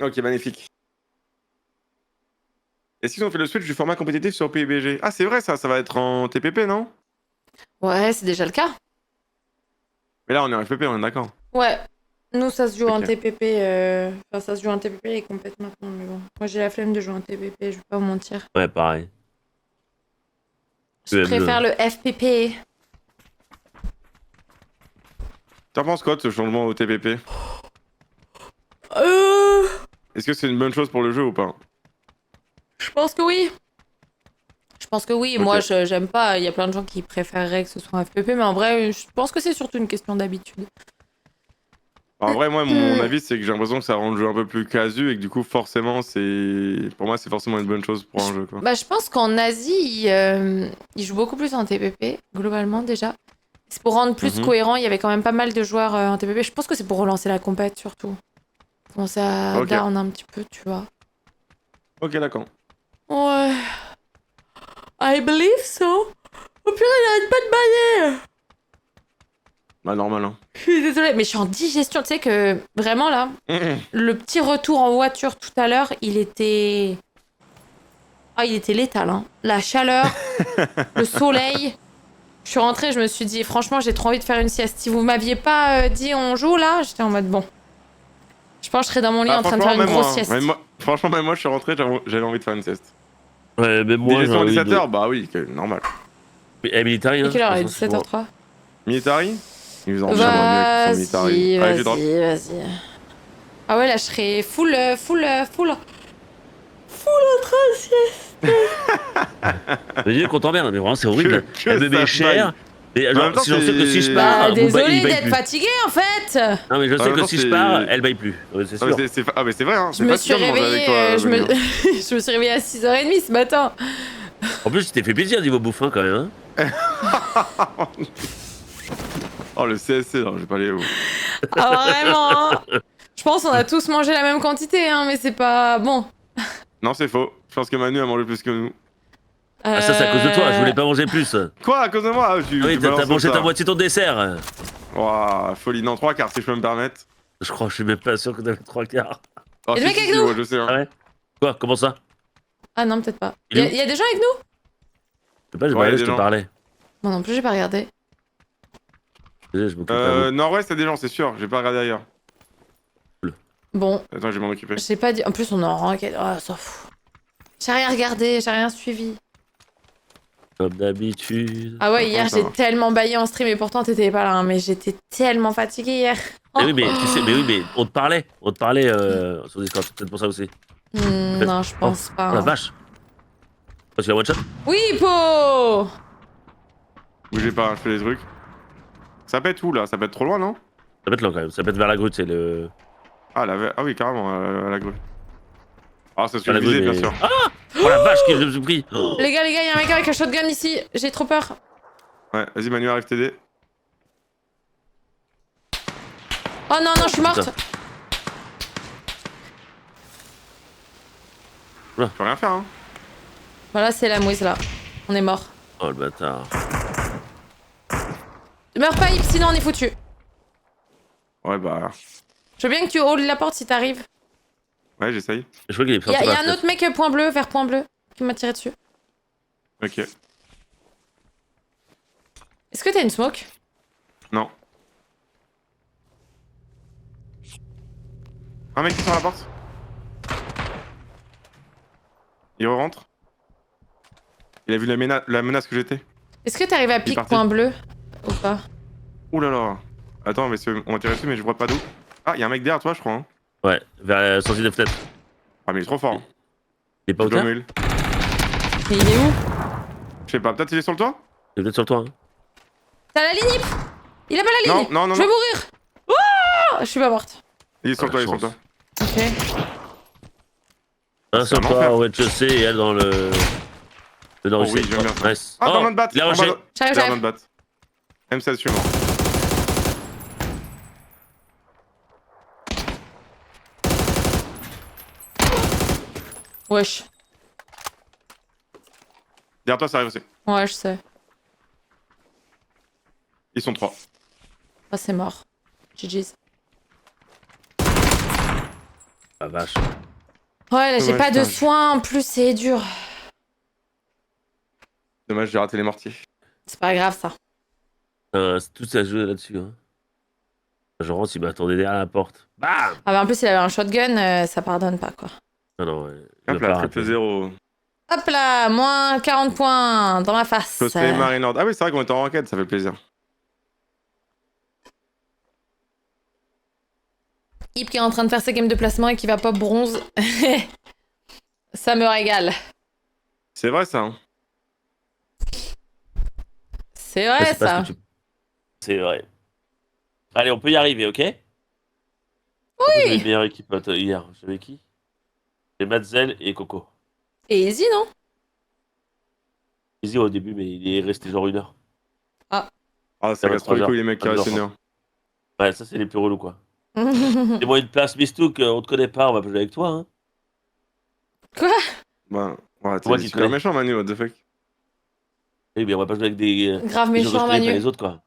Ok, magnifique. Est-ce qu'ils ont fait le switch du format compétitif sur PUBG? Ah, c'est vrai, ça va être en TPP, non? Ouais, c'est déjà le cas. Mais là, on est en FPP, on est d'accord. Ouais. Nous, ça se joue en Ok. TPP. Enfin, ça se joue en TPP et complète maintenant, mais bon. Moi, j'ai la flemme de jouer en TPP, je vais pas vous mentir. Ouais, pareil. Je Tu aimes préfère le FPP. T'en penses quoi de ce changement au TPP? Euh... Est-ce que c'est une bonne chose pour le jeu ou pas? Je pense que oui. Je pense que oui. Ok. Moi, j'aime pas. Il y a plein de gens qui préféreraient que ce soit un FPP, mais en vrai, je pense que c'est surtout une question d'habitude. En vrai, moi, mon avis, c'est que j'ai l'impression que ça rend le jeu un peu plus casu et que du coup, forcément, pour moi, c'est forcément une bonne chose pour un jeu, quoi. Bah, je pense qu'en Asie, ils jouent beaucoup plus en TPP, globalement déjà. C'est pour rendre plus Mhm. cohérent. Il y avait quand même pas mal de joueurs en TPP. Je pense que c'est pour relancer la compète surtout. Commencer à Ok. down un petit peu, tu vois. Ok, d'accord. Ouais. I believe so. Oh purée, il arrête pas de bailler. Bah, normal, hein. Je suis désolée, mais je suis en digestion. Tu sais que vraiment là, le petit retour en voiture tout à l'heure, il était. Ah, il était létal, hein. La chaleur, le soleil. Je suis rentrée, je me suis dit, franchement, j'ai trop envie de faire une sieste. Si vous m'aviez pas dit on joue là, j'étais en mode bon. Je pense que je serais dans mon lit Ah, en train de faire une même grosse moi, hein. sieste. Franchement, même moi, je suis rentré, j'avais envie de faire une sieste. Ouais, mais moi, j'ai Digestion à envie 17h, de... bah oui, normal. Mais military, Et hein, quelle heure? Il est de toute façon, 17h03. Military? Ils nous en viendront mieux avec son military. Allez, je drop. Vas-y. Ah ouais, là, je serais full en train de sieste. Je dis qu'on t'emmerde, mais vraiment, c'est horrible. Que Elle me met ça cher. baille. Mais En même genre, temps, si j'en sais que si je c'est- pars, Bah, il désolé baille d'être plus. fatiguée en fait. Non, mais je En sais même que temps, si je c'est- pars, elle baille plus. Ouais, c'est Ah, mais sûr. c'est vrai, hein. Je C'est me pas suis sûr de manger avec réveillée, toi, Vanilla. je me suis réveillée à 6h30 ce matin. En plus, tu t'es fait plaisir niveau bouffin quand même. Hein. Oh, le CSC, non, je vais pas aller où. Ah vraiment hein. Je pense qu'on a tous mangé la même quantité, hein, mais c'est pas bon. Non, c'est faux. Je pense que Manu a mangé plus que nous. Ah, ça, c'est à cause de toi. Je voulais pas manger plus. Ah Quoi, à cause de moi? Ah, oui, t'as mangé ta moitié de ton dessert. Ouah, folie. Non, 3 quarts, si je peux me permettre. Je crois, je suis même pas sûr que t'avais 3 quarts. Oh, Et le si, mec si, avec si, nous moi, je sais. Hein. Ah ouais? Quoi? Comment ça? Ah non, peut-être pas. Il est où Y a des gens avec nous? Je sais pas, j'ai Ouais, parlé, des je te gens. parlais. Moi non plus, j'ai pas regardé. Désolé, je m'occupe pas. Nord-Ouest, c'est des gens, c'est sûr. J'ai pas regardé ailleurs. Bon, Attends, je vais m'en occuper. j'ai pas dit. En plus, on est en ranked. Oh, s'en fout. J'ai rien regardé, j'ai rien suivi. Comme d'habitude. Ah ouais, hier ça j'ai va. tellement baillé en stream et pourtant t'étais pas là, hein, mais j'étais tellement fatiguée hier. Mais oui, mais tu sais, mais oui, mais on te parlait. On te parlait sur Discord, c'est peut-être pour ça aussi. Non, je pense pas. Oh la hein. vache. Parce qu'il y a one shot. Oui, Po. Bougez pas, je fais des trucs. Ça pète où là? Ça pète trop loin, non? Ça peut être là quand même. Ça peut être vers la grue, c'est le. Ah, ah oui, carrément, à la grue. Ah, c'est ce que Vers je la grue, visais, mais... bien sûr. Ah oh la vache, que je me suis pris. Oh. Les gars, y a un mec avec un shotgun ici. J'ai trop peur. Ouais, vas-y, Manu, arrive t'aider. Oh non, non, je suis morte. Putain. Je peux rien faire, hein. Voilà, c'est la mouise là. On est mort. Oh le bâtard. Meurs pas, Yves, sinon on est foutu. Ouais, bah. Je veux bien que tu hold la porte si t'arrives. Ouais, j'essaye. Je crois qu'il est Y sorti a par la un autre mec point bleu, vers point bleu, qui m'a tiré dessus. Ok. Est-ce que t'as une smoke? Non. Un mec qui est sur la porte. Il rentre. Il a vu la menace que j'étais. Est-ce que t'arrives à pique parti. point bleu? Ou pas? Ouh là là. Attends, mais on va tirer dessus, mais je vois pas d'où. Ah, il y a un mec derrière toi, je crois. Hein. Ouais, vers la sortie des fenêtres. Ah, mais il est trop fort. Hein. Il est pas au Je dois terre? me heal. Mais il est où? Je sais pas, peut-être il est sur le toit? Il est peut-être sur toi. Hein. T'as la ligne, Yves? Il a pas la ligne? Non, non, non, Je vais non. mourir! Oh, je suis pas morte. Il est sur le toit, il est sur le chance. toit. Ok. Un sur un toi enfer. au rez-de-chaussée et elle dans le. Le nord Oh oui, j'aime bien ça. Nice. Ah, dans Oh, notre batte. il a en rushé. bas. J'arrive, Dans j'arrive. notre batte. M16 suivant. Wesh. Derrière toi, ça arrive aussi. Ouais, je sais. Ils sont 3. Ah, c'est mort. GG's. La vache. Ouais, là, j'ai Ouais, pas de putain. soins, en plus, c'est dur. Dommage, j'ai raté les mortiers. C'est pas grave, ça. Tout ça joue là-dessus. Hein. Je rentre, il m'attendait derrière la porte. Bam! Ah, bah, en plus, il avait un shotgun, ça pardonne pas, quoi. Non, ouais. Il Hop va là, pas triple rater. 0. Hop là, moins 40 points dans la face. Cosplay Marinord. Ah oui, c'est vrai qu'on était en ranked, ça fait plaisir. Hip qui est en train de faire ses games de placement et qui va pop bronze. Ça me régale. C'est vrai ça. Hein. C'est vrai, C'est pas ça. ce que tu- C'est vrai. Allez, on peut y arriver, ok? Oui! J'avais une meilleure équipe hier. J'avais qui? J'ai Matzel et Coco. Et easy, non? Easy au début, mais il est resté genre 1 heure. Ah, Ça ça va, casse trop les 3 couilles les mecs qui heures. restent 1 heure. Ouais, ça, c'est les plus relous, quoi. C'est moi une place, Mistouk, on te connaît pas, on va pas jouer avec toi, hein. Bah, ouais, Moi t'es qui super connais. méchant Manu, what the fuck. Eh bien, on va pas jouer avec des Grave gens que je méchant, connais pas Manu. les autres, quoi.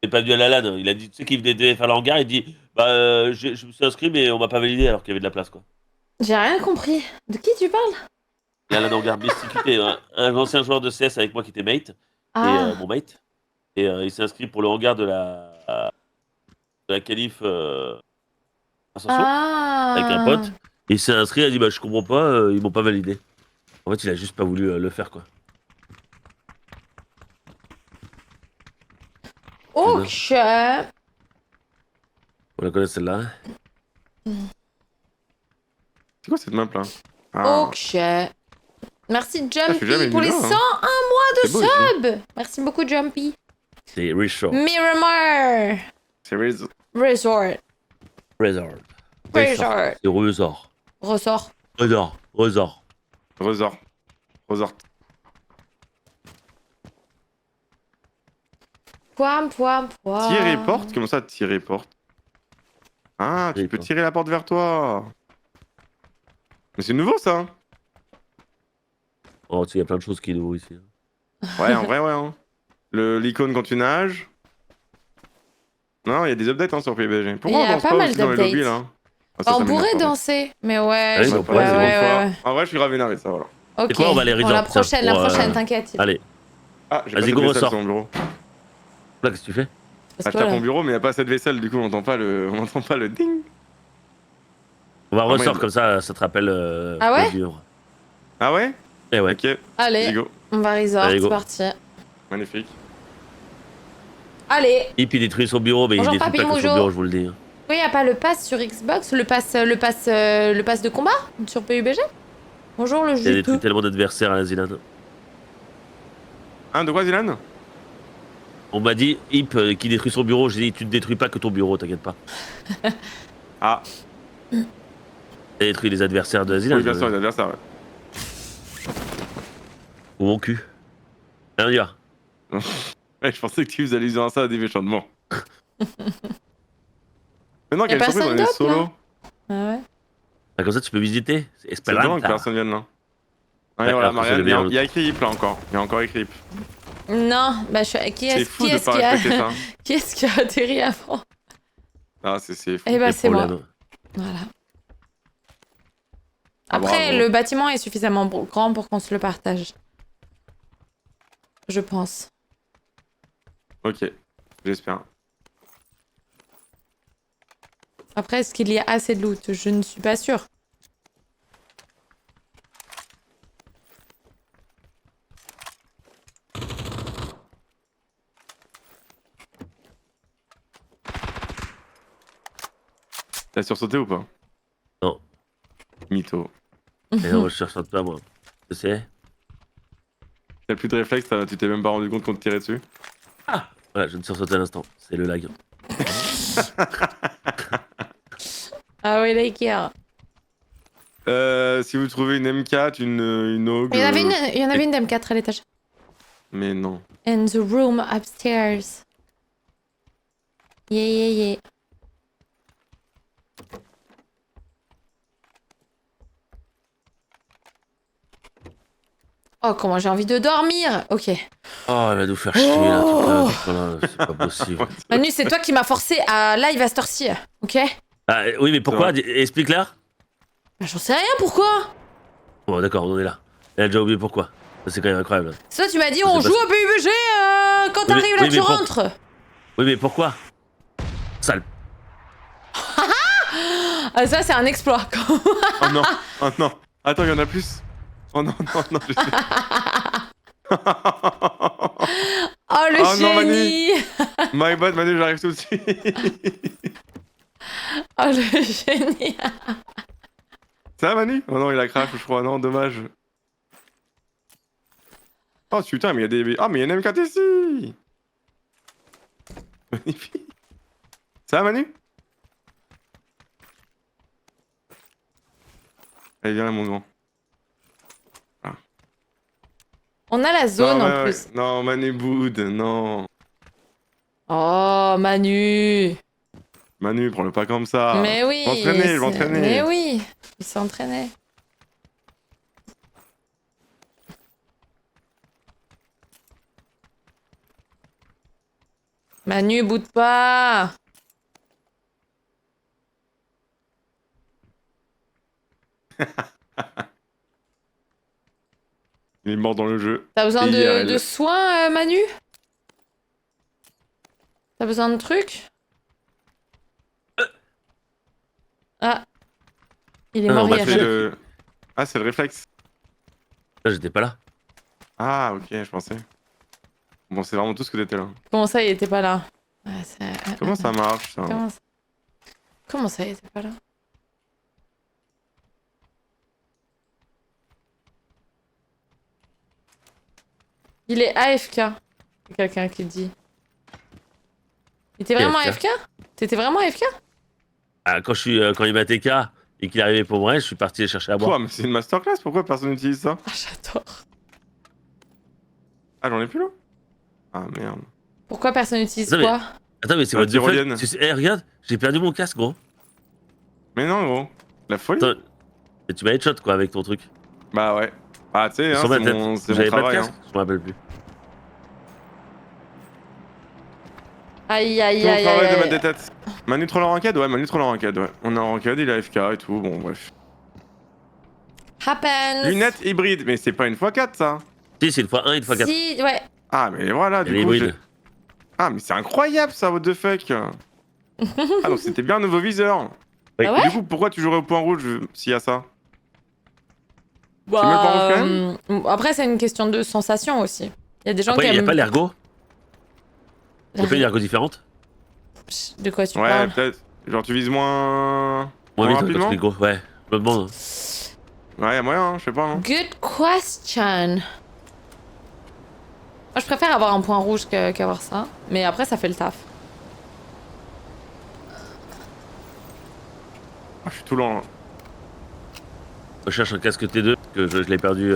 C'est pas venu à la LAN, il a dit, tu sais qu'il venait de faire l'hangar, il dit, bah, je me suis inscrit, mais on m'a pas validé alors qu'il y avait de la place, quoi. J'ai rien compris. De qui tu parles? Il y a la hangar Bisticuté, un ancien joueur de CS avec moi qui était mate, et Ah, mon mate, et il s'est inscrit pour le hangar de la qualif Ascension, avec un pote. Il s'est inscrit, il a dit, bah, je comprends pas, ils m'ont pas validé. En fait, il a juste pas voulu le faire, quoi. Ok. On la connaît celle-là. C'est quoi cette map là? Ah, Ok. Merci je suis jamais Jumpy pour venu les là, 101 hein. mois de C'est beau ici. sub. Merci beaucoup Jumpy. C'est Resort. Miramar C'est Riz. Resort. Resort. Resort. C'est Resort. Ressort. Resort. Resort. Resort. Resort. Poim, poim, poim. Tirer porte? Comment ça tirer porte? Ah, tu Tirer peux porte. tirer la porte vers toi. Mais c'est nouveau ça. Hein. Oh, tu sais, il y a plein de choses qui est nouveau ici. Ouais, en vrai, ouais. Hein. L'icône quand tu nages. Non, il y a des updates hein, sur PUBG. Pourquoi Il y a on danse pas pas mal aussi dans les d'updates. lobbies là? Ah, Bah, on m'énerve, pourrait pardon. danser, mais ouais. Ah oui, je- on Ouais, pourrait, c'est ouais, une fois. ouais. En vrai, je suis grave énervé, ça, voilà. Ok. quoi, on va aller Bon, la resort, tiens, prochaine, pour, t'inquiète. Allez, Ah, j'ai pas Vas-y, cette go, vaisselle ressort. sur mon bureau. là, qu'est-ce que tu fais? Parce Ah, je que tape là- mon bureau, mais il n'y a pas cette vaisselle, du coup, on n'entend pas le ding. On va ressort merde. comme ça te rappelle. Ah ouais le vivre. Ah ouais? Eh ouais. Ok, let's Allez, go. on va resort, Allez, go. c'est parti. Magnifique. Allez. Hip, il détruit son bureau, mais Bonjour, il détruit Papy pas que son Mojo. bureau, je vous le dis. Pourquoi il n'y a pas le pass sur Xbox, le pass de combat sur PUBG? Bonjour le Il a détruit jeu. tellement d'adversaires à la Zilan. Hein, de quoi, Zilan? On m'a dit, Hip, qui détruit son bureau, j'ai dit, tu ne détruis pas que ton bureau, t'inquiète pas. Ah, Il a détruit les adversaires de la Zilan. oui, bien sûr, les adversaires, ouais. Ou mon cul. Allez, on y va. Ouais, je pensais que tu faisais allusion à ça, des méchants de mort. Mais non, Y a quelle surprise, on personne est d'autre, solo. Ah ouais. Ah, comme ça, tu peux visiter. C'est C'est étonnant que Esperanza. personne vienne là. Ah, Ouais, et voilà, alors que c'est Marianne, le meilleur il y a écrit Hip là encore. Il y a encore écrit Hip. Non, bah qui C'est est-ce fou qui de est-ce pas qui a respecter ça. qui est-ce qui a atterri avant? Ah, c'est fou. Eh bah Les c'est moi. problèmes. Voilà. Ah, Après, bravo. le bâtiment est suffisamment grand pour qu'on se le partage. Je pense. Ok, j'espère. Après, est-ce qu'il y a assez de loot? Je ne suis pas sûre. T'as sursauté ou pas? Non. Mytho. Et non, je cherche un pas, moi. Tu sais. T'as plus de réflexe, tu t'es même pas rendu compte qu'on te tirait dessus? Voilà, je ne sursauter à l'instant. C'est le lag. Ah oui, Laker. Si vous trouvez une M4, une OG. Il y en avait une d'M4 à l'étage. Mais non. In the room upstairs. Yeah, yeah, yeah. Oh, comment j'ai envie de dormir. Ok. Oh, elle va nous faire chier, là, tout là. C'est pas possible. Manu, c'est toi qui m'as forcé à live à cette heure-ci. Ok? Ah, oui, mais pourquoi? vrai. Explique-la. Bah, j'en sais rien, pourquoi? Bon, d'accord, on en est là. Elle a déjà oublié pourquoi. Ça, c'est quand même incroyable. Ça, tu m'as dit, on joue au PUBG quand t'arrives là, tu rentres. Oui, mais pourquoi? Sale. Ah, ça, c'est un exploit. Oh non, oh non. Attends, il y en a plus. Oh non, non, non, je sais. Oh, le Oh non, génie. My bad, Manu, j'arrive tout de suite. Oh, le génie. Ça va, Manu? Oh non, il a crash, je crois. Non, dommage. Oh putain, mais il y a des... Ah, mais il y a une M4 ici. Magnifique. Ça va, Manu? Allez, viens là, mon grand. On a la zone Non, en plus. Non, Manu Boud, non. Oh, Manu. Manu, prends-le pas comme ça. Mais oui. Je vais m'entraîner. Mais oui, il s'est entraîné. Manu, boude pas. Il est mort dans le jeu. T'as besoin IRL. de soins, Manu? T'as besoin de trucs? Ah. Il est Ah, mort on va hier. faire le... Ah, c'est le réflexe. Là, j'étais pas là. Ah, ok, je pensais. Bon, c'est vraiment tout ce que t'étais là. Comment ça, il était pas là? Ouais, Comment ça marche, ça? Comment ça, il était pas là? Il est AFK. C'est quelqu'un qui dit. Il était vraiment AFK? T'étais vraiment AFK? Ah, quand il m'a TK et qu'il est arrivé pour moi, je suis parti les chercher à boire. Quoi, mais c'est une masterclass, pourquoi personne n'utilise ça? Ah, j'adore. Ah, j'en ai plus là? Ah, merde. Pourquoi personne n'utilise Non, mais- quoi? Attends, mais c'est La votre tyrolienne. Eh, regarde, j'ai perdu mon casque, gros. Mais non, gros. La folie? Attends, et tu m'as headshot, quoi, avec ton truc. Bah ouais. Ah, tu sais, hein, Sur ma c'est tête. mon J'avais pas de travail. casque, Hein. je me rappelle plus. Aïe, aïe, C'est mon aïe, travail aïe, de mettre aïe. des têtes. Manu troll en ranked? Ouais, Manu troll en ranked, ouais. On est en ranked, il a FK et tout, bon, bref. Happens. Lunettes hybrides, mais c'est pas une x4 ça? Si, c'est une fois 1 et une fois 4. Si, ouais. Ah, mais voilà, Elle du est coup. hybride. Ah, mais c'est incroyable ça, what the fuck. Ah, donc c'était bien un nouveau viseur. Oui. Ah ouais? Du coup, pourquoi tu jouerais au point rouge s'il y a ça? Bah, mets pas rouge quand après, c'est une question de sensation aussi. Il y a des gens Après, qui il y a aiment. pas l'ergo? Il y a pas une ergo différente? De quoi tu Ouais, parles? peut-être. Genre, tu vises moins. Moins vite, quand rapidement? tu fais gros. Ouais, je me demande. Ouais, y'a moyen, hein, je sais pas. Hein. Good question. Moi, je préfère avoir un point rouge qu'avoir ça. Mais après, ça fait le taf. Ah, je suis tout lent. Là. Je cherche un casque T2, que je l'ai perdu.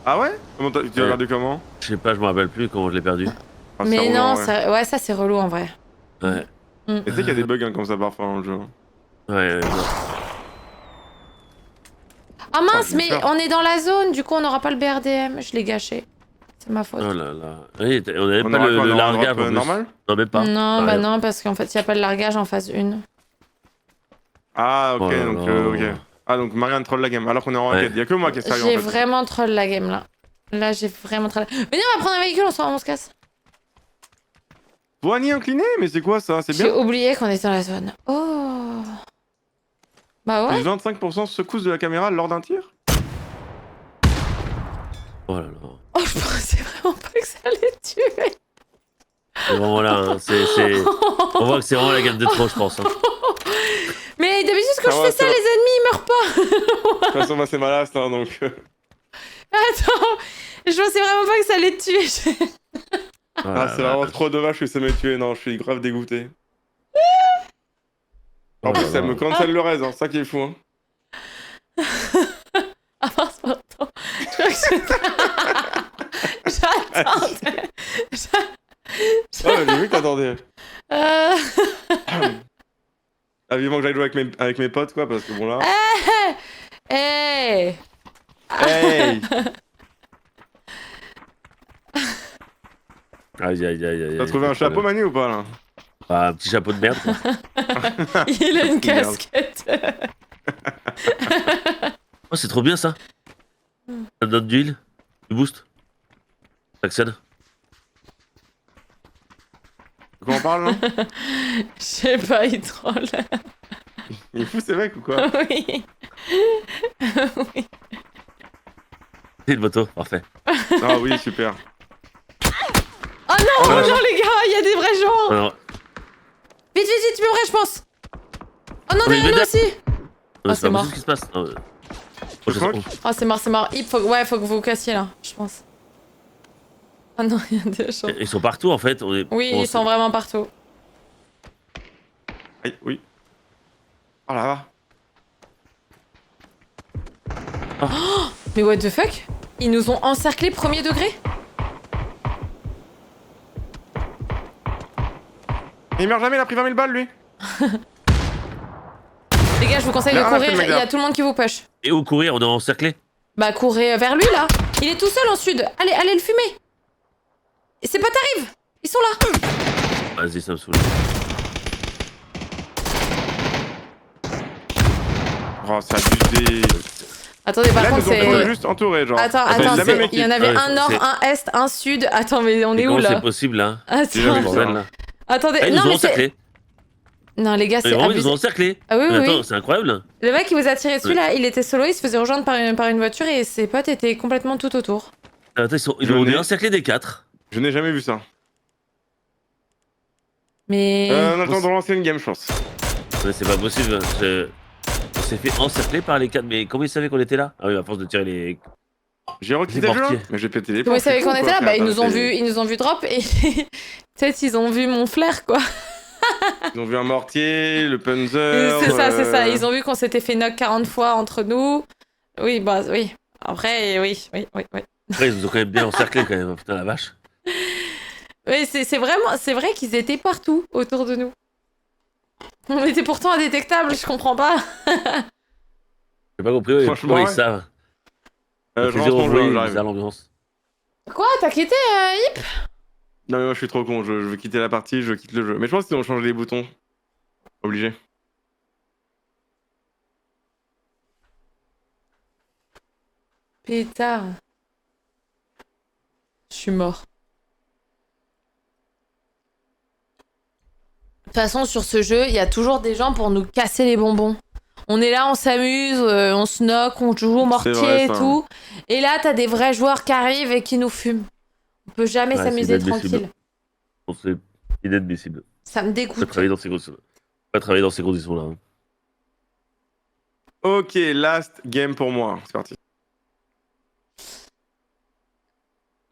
Ah ouais? Comment tu l'as regardé comment? Je sais pas, je me rappelle plus comment je l'ai perdu. Ah, c'est Mais roulant, non, ouais. ouais, ça c'est relou en vrai. Ouais. Mais tu sais qu'il y a des bugs hein, comme ça parfois dans le jeu. Ouais, non. Ah mince, j'ai mais peur. on est dans la zone, du coup on n'aura pas le BRDM. Je l'ai gâché. C'est ma faute. Oh là là. Oui, on avait On pas aura quoi, le on aura un largage drop, en plus. normal? Non, même pas. Non, Ah, bah ouais. non, parce qu'en fait, il n'y a pas de largage en phase 1. Ah, ok, Oh là donc, là. ok. Ah, donc Marianne troll la game, alors qu'on est en ranked. Ouais. Y'a que moi qui est sérieux en J'ai fait. vraiment troll la game là. Là, j'ai vraiment troll. Venez, on va prendre un véhicule, on se casse. Poignée inclinée? Mais c'est quoi ça? C'est J'ai bien? oublié qu'on était dans la zone. Oh. Bah ouais. Plus 25% secousse de la caméra lors d'un tir? Oh là là. Oh, je pensais vraiment pas que ça allait tuer. C'est vraiment là, hein. On voit que c'est vraiment la game de trop, je pense. Hein. Mais d'habitude, quand Ah je ouais, fais ça, c'est les ennemis ils meurent pas. De toute façon, bah, c'est ma last, hein, donc. Attends, je pensais vraiment pas que ça allait te tuer. Oh Ah, là c'est là. vraiment trop dommage que ça m'ait tué. Non, je suis grave dégoûté. En Oh plus, là ça là. me cancel le reste, hein, ça qui est fou. Hein. Ah mince, pardon. Je crois que j'attendais. Oh, j'ai vu que t'attendais. Euh... Ah, vivement que j'aille jouer avec mes potes, quoi, parce que bon là. Hey. Hey! Aïe aïe aïe aïe. T'as trouvé un chapeau, Manu, ou pas là? Ah, un petit chapeau de merde, quoi. Il a une Merde. casquette. c'est trop bien ça. Ça donne du heal, du boost. T'accèdes. De quoi on parle là? Je sais pas, il troll. Il est fou ces mecs ou quoi? Oui. Oui. C'est une moto, parfait. Ah oui, super. Oh non, Oh, non, ouais. les gars, il y a des vrais gens. Alors, Vite, vite, vite, tu me je pense. Oh non, Oh, mais derrière nous mais- aussi. c'est c'est pas mort. possible ce qui se passe. Non, Je je crois sais que- Oh, c'est mort, c'est mort. Ouais, faut que vous vous cassiez là, je pense. Oh non, il y a des gens. Ils sont partout en fait. Oui, ils sont vraiment partout. Aïe, oui. Oh là là. Mais what the fuck? Ils nous ont encerclés premier degré? Il meurt jamais, il a pris 20 000 balles lui. Les gars, je vous conseille Il y de a un courir, film, il y a tout le monde qui vous push. Et où courir? On est encerclés. Bah, courez vers lui là. Il est tout seul en sud. Allez, allez le fumer. C'est pas t'arrives. Ils sont là. Vas-y, ça me saoule. Oh, c'est abusé. Attendez, par Là, contre, ils nous ont c'est. juste entouré, genre. Attends, C'est attends, la même équipe. il y en avait Ouais, un nord, c'est- un est, un sud. Attends, mais on Et est où comment là? c'est possible là? J'ai jamais Attends, vu ça. Bordel, là. attendez. Ah, ils Non, nous ont mais c'est. encerclés. Non, les gars, Mais c'est vraiment, ils nous abusé. ont encerclés. Ah oui, Mais oui, attends, oui. c'est incroyable. Le mec qui vous a tiré dessus là, il était solo, il se faisait rejoindre par une voiture et ses potes étaient complètement tout autour. Attends, Je on est l'ai. encerclés des 4. Je n'ai jamais vu ça. Mais. On attend de lancer une game, je pense. Mais c'est pas possible. On s'est fait encercler par les 4. Mais comment ils savaient qu'on était là? Ah oui, à force de tirer les. J'ai requitté C'est le jeu, mortier. mais j'ai pété les Comment plombs. ils savaient c'est qu'on fou, était quoi, là? Bah, frère. ils nous ont vu drop et peut-être ils ont vu mon flair quoi. Ils ont vu un mortier, le Panzer. C'est ça, c'est ça. Ils ont vu qu'on s'était fait knock 40 fois entre nous. Oui, bah oui. Après, oui. Après, ils nous ont quand même bien encerclés quand même. Putain, la vache. Oui, c'est vrai qu'ils étaient partout autour de nous. On était pourtant indétectables, je comprends pas. J'ai pas compris. Franchement, Pourquoi ouais. ils savent? Je C'est lance zéro mon bruit, jeu, bizarre j'arrive. l'ambiance. Quoi? T'as quitté Hip? Non, mais moi je suis trop con, je veux quitter la partie, je quitte le jeu. Mais je pense qu'ils ont changé les boutons. Obligé. Pétard. Je suis mort. De toute façon, sur ce jeu, il y a toujours des gens pour nous casser les bonbons. On est là, on s'amuse, on se knock, on joue au mortier vrai, et ça. tout. Et là, t'as des vrais joueurs qui arrivent et qui nous fument. On peut jamais Ouais, s'amuser c'est inadmissible. tranquille. C'est inadmissible. Ça me Pas dégoûte. travailler dans ces conditions. Pas travailler dans ces conditions-là. Hein. Ok, last game pour moi. C'est parti.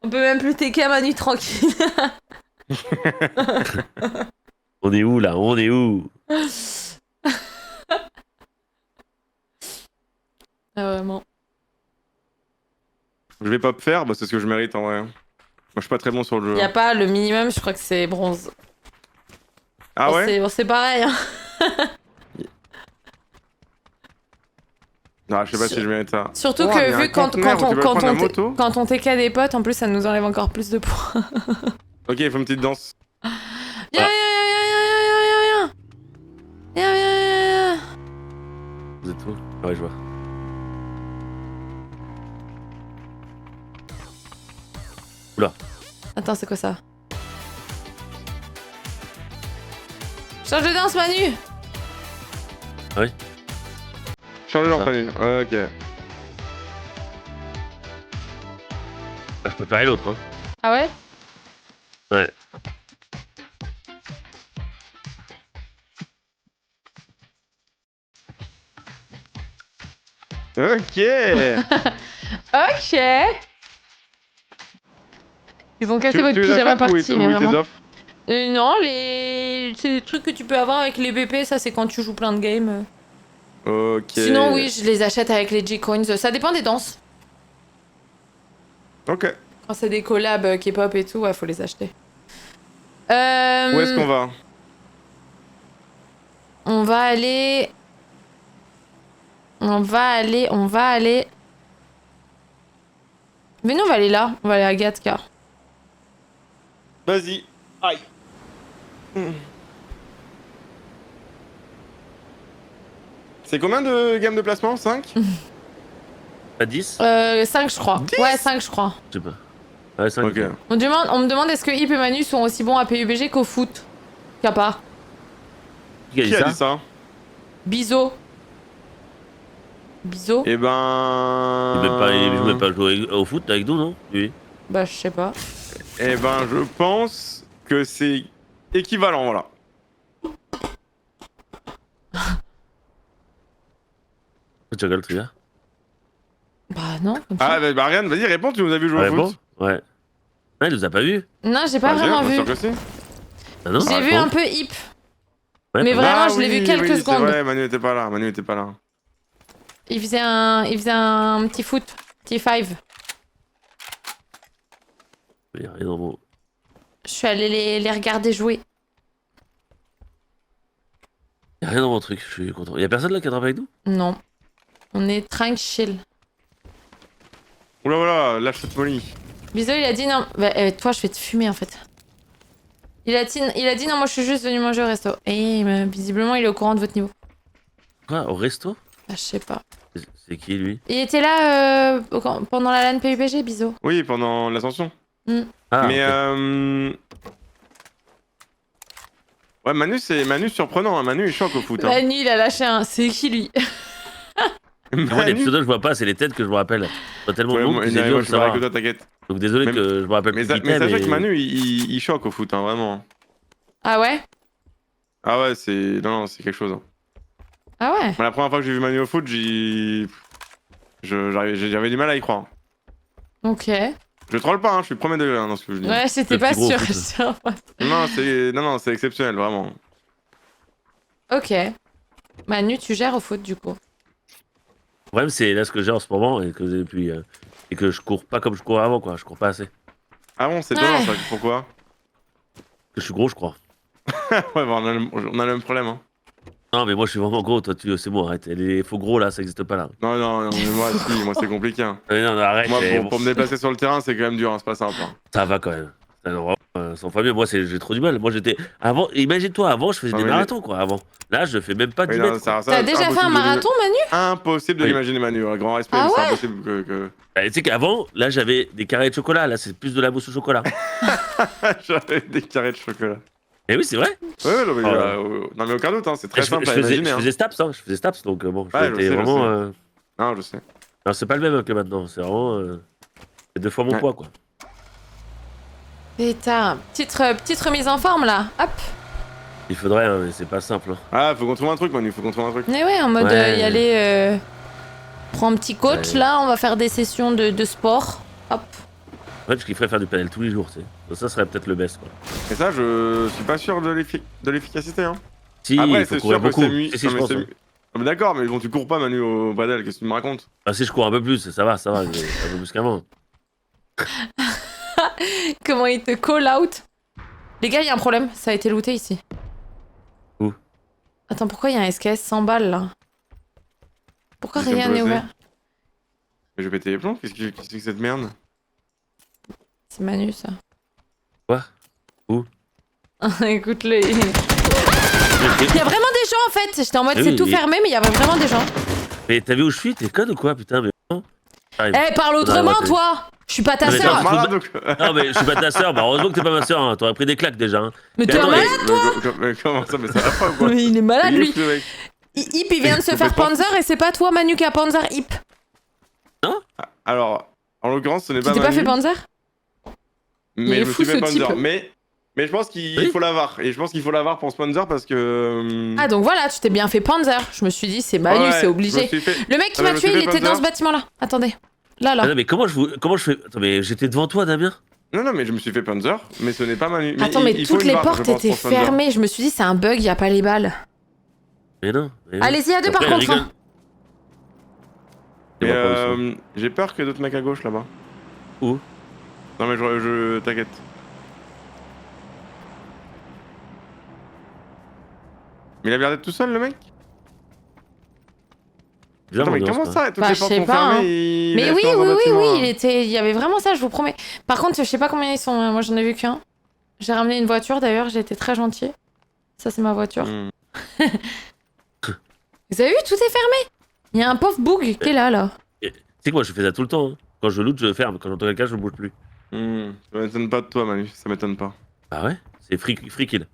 On peut même plus TK Manu tranquille. On est où là? On est où? Ah, vraiment. Je vais pas faire, bah, c'est ce que je mérite en vrai. Moi je suis pas très bon sur le jeu. Y a pas le minimum, je crois que c'est bronze. Ah ouais? C'est pareil. Hein. Non, je sais pas si je mérite ça. Surtout Oh, il y que a vu un quand conteneur où tu peux prendre la moto. quand on TK des potes, en plus ça nous enlève encore plus de points. Ok, il faut une petite danse. Viens. Vous êtes où? Ah ouais, je vois. Oula. Attends, c'est quoi ça? Change de danse, Manu! Changer Ça. l'entraîne. Ok. Ah, je peux faire l'autre. Hein. Ah ouais? Ouais. Ok. Ok! Ils vont casser Tu votre les as pyjama faites ou party, ils mais te vraiment. les offrent? Non, c'est des trucs que tu peux avoir avec les BP, ça c'est quand tu joues plein de games. Ok. Sinon, oui, je les achète avec les G-Coins. Ça dépend des danses. Ok. Quand c'est des collabs K-pop et tout, ouais, faut les acheter. Où est-ce qu'on va? On va aller. Mais non, on va aller là. On va aller à Gatka. Vas-y. Aïe. C'est combien de gammes de placement? 5? Pas 10? 5 je crois. 10 Ouais, 5 je crois. Je sais pas. Ouais, 5. Ok. On me demande est-ce que Hip et Manu sont aussi bons à PUBG qu'au foot. Kappa. Qui a Qui a dit dit ça? ça? Biso. Biso? Eh ben. Il veut même pas jouer au foot avec nous, non? Oui. Bah, je sais pas. Eh ben, je pense que c'est équivalent, voilà. Tu rigoles, Tria? Bah, non, comme ça. Ah, bah, Ariane, vas-y, réponds, tu nous as vu jouer au Bon? foot? Ouais. Ouais, il nous a pas vu. Non, j'ai pas vraiment Bien vu. sûr que si. Ah non? J'ai vu un peu Hip. Ouais, Mais pas- vraiment, Ah je l'ai vu oui, quelques oui, c'est secondes. vrai, Manu était pas là. Il faisait un petit foot. Petit five. Il y a rien dans mon... Je suis allée les regarder jouer. Il y a rien dans mon truc, je suis content. Il y a personne là qui a travaillé avec nous? Non. On est tranquille. Oula, voilà, lâche cette molly. Bisous, il a dit non. Bah, toi, je vais te fumer en fait. Il a dit non, moi je suis juste venu manger au resto. Et visiblement, il est au courant de votre niveau. Quoi? Au resto? Bah, je sais pas. C'est qui lui? Il était là pendant la LAN PUBG, bisous. Oui, pendant l'ascension. Ah, Mais ok. ouais, Manu surprenant, hein. Manu il choque au foot. Hein. Manu, il a lâché un. C'est qui lui? Moi, les pseudos, je vois pas, c'est les têtes que je me rappelle. Je vois tellement de Ouais, monde moi, que c'est dur moi, de je suis pareil savoir. que toi, t'inquiète. Donc désolé Mais- que je me rappelle Mais, plus qui mais t'es, sachez que Manu il choque au foot, hein, vraiment. Ah ouais? Ah ouais, c'est. Non, c'est quelque chose. Hein. Ah ouais? La première fois que j'ai vu Manu au foot, j'avais du mal à y croire. Ok. Je troll pas, hein, je suis premier degré hein, dans ce que je dis. Ouais, j'étais Le pas plus gros sûre. foot. Non, c'est exceptionnel, vraiment. Ok. Manu, tu gères au foot du coup. Le problème, c'est là ce que j'ai en ce moment et que je cours pas comme je courais avant, quoi. Je cours pas assez. Ah bon, c'est étonnant Ouais. ça, pourquoi? Que je suis gros, je crois. Ouais, bah, on a le même problème. Hein. Non, mais moi, je suis vraiment gros. Toi, c'est bon, arrête. Les faux gros, là, ça existe pas, là. Non, mais moi, si, moi c'est compliqué. Hein. Non, arrête. Moi, bon, pour me déplacer sur le terrain, c'est quand même dur, hein, c'est pas simple. Hein. Ça va quand même. Ça, non, vraiment, sans famille, moi, j'ai trop du mal. Moi, j'étais. Avant, imagine-toi, avant, je faisais Non, des mais marathons, quoi. Avant. Là, je fais même pas 10 Oui, non, mètres. T'as déjà fait un marathon, Manu? Impossible de Oui. l'imaginer, Manu. Un grand respect, Ah mais c'est ouais impossible que. Bah, tu sais qu'avant, là, j'avais des carrés de chocolat. Là, c'est plus de la mousse au chocolat. J'avais des carrés de chocolat. Et oui, c'est vrai. Ouais, non, mais, Oh. non, mais aucun doute, hein, c'est très Je simple à faisais, imaginer. je Hein. faisais Staps, hein. Je faisais Staps, donc bon, Ouais, je j'étais sais, vraiment. Non, je sais. Non, c'est pas le même que maintenant. C'est vraiment. C'est 2 fois mon Ouais. poids, quoi. Putain, petite remise en forme là. Hop. Il faudrait, hein, mais c'est pas simple. Hein. Ah, faut qu'on trouve un truc, Manu, faut qu'on trouve un truc. Mais ouais, en mode Ouais. y aller. Prends un petit coach Ouais. là, on va faire des sessions de sport. Hop. En fait, je kifferais faire du panel tous les jours, tu sais. Donc ça serait peut-être le best, quoi. Et ça, je suis pas sûr de l'efficacité. Hein. Si, Après, il faut c'est courir sûr que beaucoup. c'est mieux. Si, je pense. Hein. Ah, mais d'accord, mais bon, tu cours pas, Manu, au padel, qu'est-ce que tu me racontes? Ah, si je cours un peu plus, ça va, un peu plus qu'avant. Comment il te call out? Les gars, il y a un problème, ça a été looté ici. Où? Attends, pourquoi il y a un SKS 100 balles là? Pourquoi Mais ça me rien n'est peut ouvert? Mais je vais péter les plombs, qu'est-ce que c'est que cette merde? C'est Manu ça. Quoi? Où? Écoute-le. Il y a vraiment des gens en fait. J'étais en mode Ah c'est oui, tout fermé, mais il y avait vraiment des gens. Mais t'as vu où je suis? T'es conne ou quoi, putain? Mais non. Eh, parle autrement, ouais, toi! Je suis pas ta Non, mais sœur! attends, Malade, donc. Non, mais je suis pas ta soeur. Bah, heureusement que t'es pas ma soeur. Hein. T'aurais pris des claques déjà. Hein. Mais Mais t'es un attends, malade! Mais comment ça, mais ça va pas ou quoi? Mais il est malade Il est lui! fou, le mec. Hip, il vient de se faire Panzer et c'est pas toi, Manu, qui a Panzer Hip. Alors, en l'occurrence, ce n'est Tu pas t'es pas Manu, fait Panzer? Il mais est je me fou, suis fait ce type. Panzer. Mais je pense qu'il Oui. faut l'avoir. Et je pense qu'il faut l'avoir pour sponsor parce que. Ah, donc voilà, tu t'es bien fait Panzer. Je me suis dit, c'est Manu, Ouais, c'est je me obligé. suis fait- Le mec qui Ah, m'a je me tué, suis il fait était dans Panzer. ce bâtiment-là. Attendez. Là, Ah là. non, mais comment je fais. Attends, mais j'étais devant toi, Damien? Non, mais je me suis fait Panzer, mais ce n'est pas Manu. Attends, mais il faut toutes une les barre, je portes pense, étaient pour sponsor. fermées. Je me suis dit, c'est un bug, y a pas les balles. Mais non. Mais oui. Allez-y à deux par Après, contre. rigole. hein. Mais C'est pas par où, j'ai peur que d'autres mecs à gauche là-bas. Où? Non, mais je t'inquiète. Mais il a l'air d'être tout seul, le mec? Bizarre, Attends, mais l'ambiance, comment quoi. ça? Toutes Bah, les je portes sais sont pas, hein. fermées et il Mais est oui, resté dans un oui, bâtiment, il là. était. Il y avait vraiment ça, je vous promets. Par contre, je sais pas combien ils sont. Moi, j'en ai vu qu'un. J'ai ramené une voiture d'ailleurs, j'ai été très gentil. Ça, c'est ma voiture. Hmm. Vous avez vu, tout est fermé. Il y a un pauvre boug qui est là. Tu sais que moi, je fais ça tout le temps. Hein. Quand je loot, je ferme. Quand j'entends quelqu'un, je ne bouge plus. Ça m'étonne pas de toi, Manu. Ça m'étonne pas. Ah ouais? C'est free kill.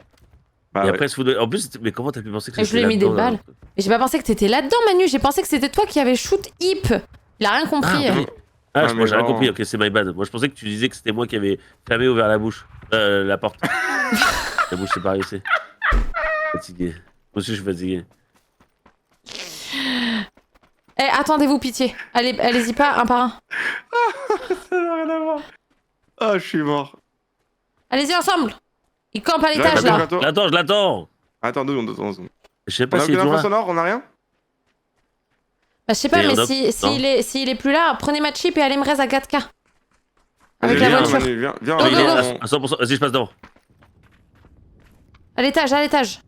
Bah et ouais. après, en plus, mais comment t'as pu penser que Et je lui ai mis des balles. Mais j'ai pas pensé que t'étais là-dedans, Manu. J'ai pensé que c'était toi qui avais shoot Hip. Il a rien compris. Moi j'ai rien compris. Ok, c'est my bad. Moi, je pensais que tu disais que c'était moi qui avais fermé ouvert la bouche. La porte. La bouche, c'est pas réussi. Fatigué. Moi aussi, je suis fatigué. Eh, attendez-vous, pitié. Allez-y pas, un par un. Ça n'a rien à voir. Ah, je suis mort. Allez-y ensemble. Il campe à l'étage, là. Je l'attends. Attends, 2 secondes. Je sais On pas a s'il est aucune toujours info là. sonore, on a rien? Bah, je sais pas, Et mais on a- s'il est plus là, prenez ma chip et allez me raise à 4K. Avec Allez, la viens, voiture. Manu, viens, Go, Il go, est go. à 100%. Vas-y, je passe devant. À l'étage, à l'étage.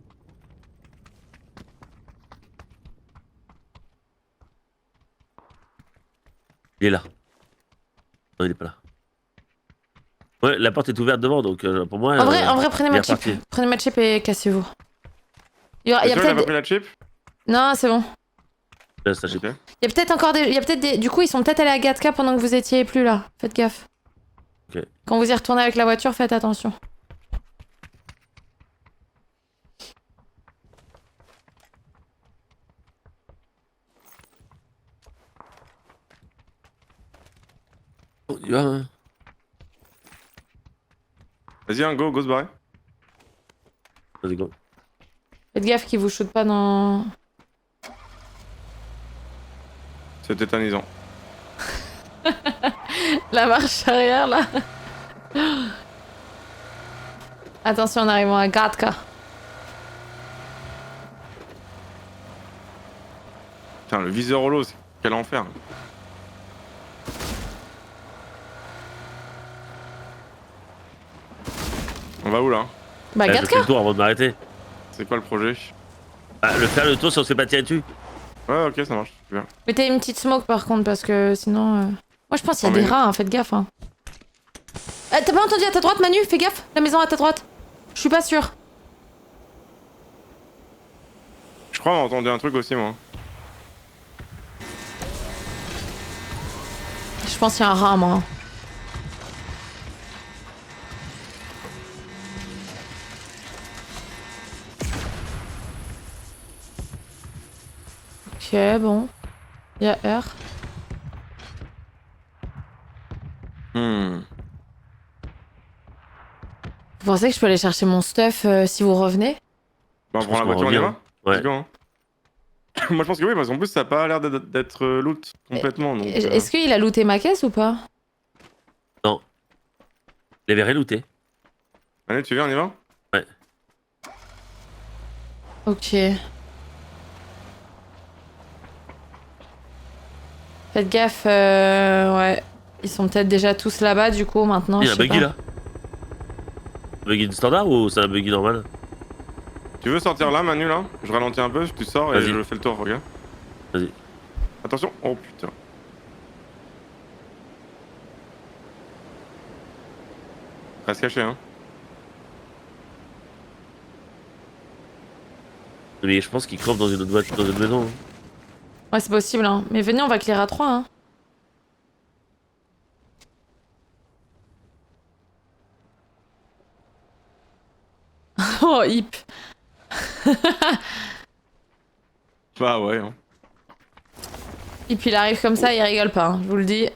Il est là. Non, il est pas là. Ouais, la porte est ouverte devant, donc pour moi. En vrai, prenez il est ma chip. reparti. Prenez ma chip et cassez-vous. Il y a T'es sûr, il a peut-être. pas pris la chip? Non, c'est bon. Là, ça, chip. Ok. Il y a peut-être encore des. Il y a peut-être des. Du coup, ils sont peut-être allés à 4K pendant que vous étiez plus là. Faites gaffe. Ok. Quand vous y retournez avec la voiture, faites attention. On y va, hein. Vas-y, hein, go se barrer. Vas-y, go. Faites gaffe qu'ils vous shootent pas dans. C'est tétanisant. La marche arrière là. Attention en arrivant à 4K. Putain, le viseur holo, quel enfer. On va où là? Bah Là, je fais le 4K. tour avant de m'arrêter. C'est quoi le projet? Faire le tour si on s'est pas tiré dessus. Ouais, ok, ça marche. Bien. Mettez une petite smoke par contre parce que sinon. Moi je pense qu'il y a Non, des mais- rats, hein, faites gaffe. Hein. T'as pas entendu à ta droite, Manu? Fais gaffe, la maison à ta droite. Je suis pas sûre. Je crois avoir entendu un truc aussi, moi. Je pense qu'il y a un rat, moi. Ok, bon. Il y a R. Vous pensez que je peux aller chercher mon stuff si vous revenez? Bah, on Je prend la pense qu'on voiture, on y revient. va? Ouais. Let's go, hein. Moi, je pense que oui, parce qu'en plus, ça a pas l'air d'être loot complètement. Donc, Est-ce qu'il a looté ma caisse ou pas? Il avait relooté. Allez, tu viens, on y va? Ok. Faites gaffe, ouais. Ils sont peut-être déjà tous là-bas du coup maintenant. Il y a je un sais buggy pas. là. Un buggy de standard ou c'est un buggy normal? Tu veux sortir là, Manu, là? Je ralentis un peu, tu sors et Vas-y. je fais le tour, ok? Vas-y. Attention! Oh putain. Reste caché, hein? Mais je pense qu'il campe dans une autre voiture, dans une maison. Hein. Ouais, c'est possible, hein. Mais venez, on va clear à 3, hein. Oh, hip. Bah ouais, hein. Et puis il arrive comme ça, il rigole pas, hein, je vous le dis.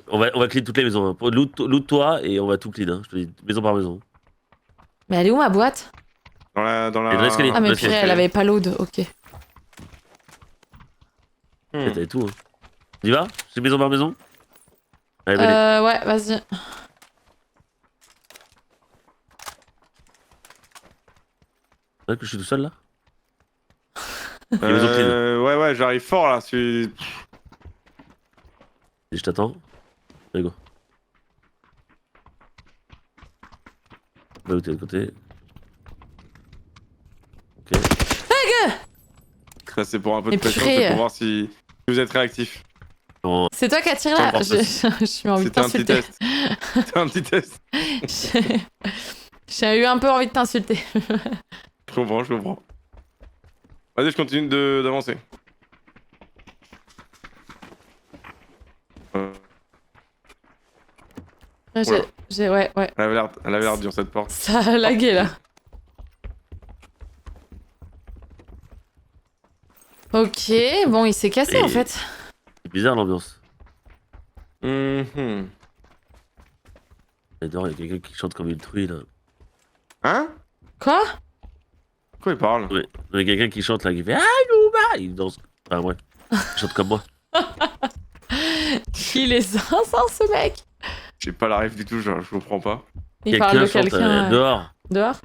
On va clean toutes les maisons. Hein. Loot-toi et on va tout clean. Hein. Je te dis, maison par maison. Mais elle est où ma boîte? Dans la. Et dans l'escalier. Ah, mais Vas-y. purée, elle avait pas load, ok. T'avais tout. Hein. On y va? C'est maison par maison? Allez, venez. Ouais, vas-y. C'est vrai que je suis tout seul là? Les maisons clean. Ouais, j'arrive fort là. Et je t'attends. Allez, go. Là où t'es de côté. Ok. Ça, c'est pour un peu de Mais pression, purée. c'est pour voir si vous êtes réactif. Bon, C'est toi qui as tiré là? Je suis envie de C'était un petit t'insulter. test. C'était un petit test. J'ai eu un peu envie de t'insulter. Je comprends. Vas-y, je continue d'avancer. Ouais. Elle avait l'air dure cette porte. Ça a lagué là. Ok, bon, il s'est cassé en fait. C'est bizarre l'ambiance. Mhm. J'adore, il y a quelqu'un qui chante comme une truie là. Hein? Quoi? Quoi il parle? Ouais, il y a quelqu'un qui chante là, qui fait Aïouba! Il danse. Enfin, ouais. Il chante comme moi. Il est sincère ce mec. J'ai pas la ref du tout, je comprends pas. Il parle de chante, quelqu'un. dehors. Dehors?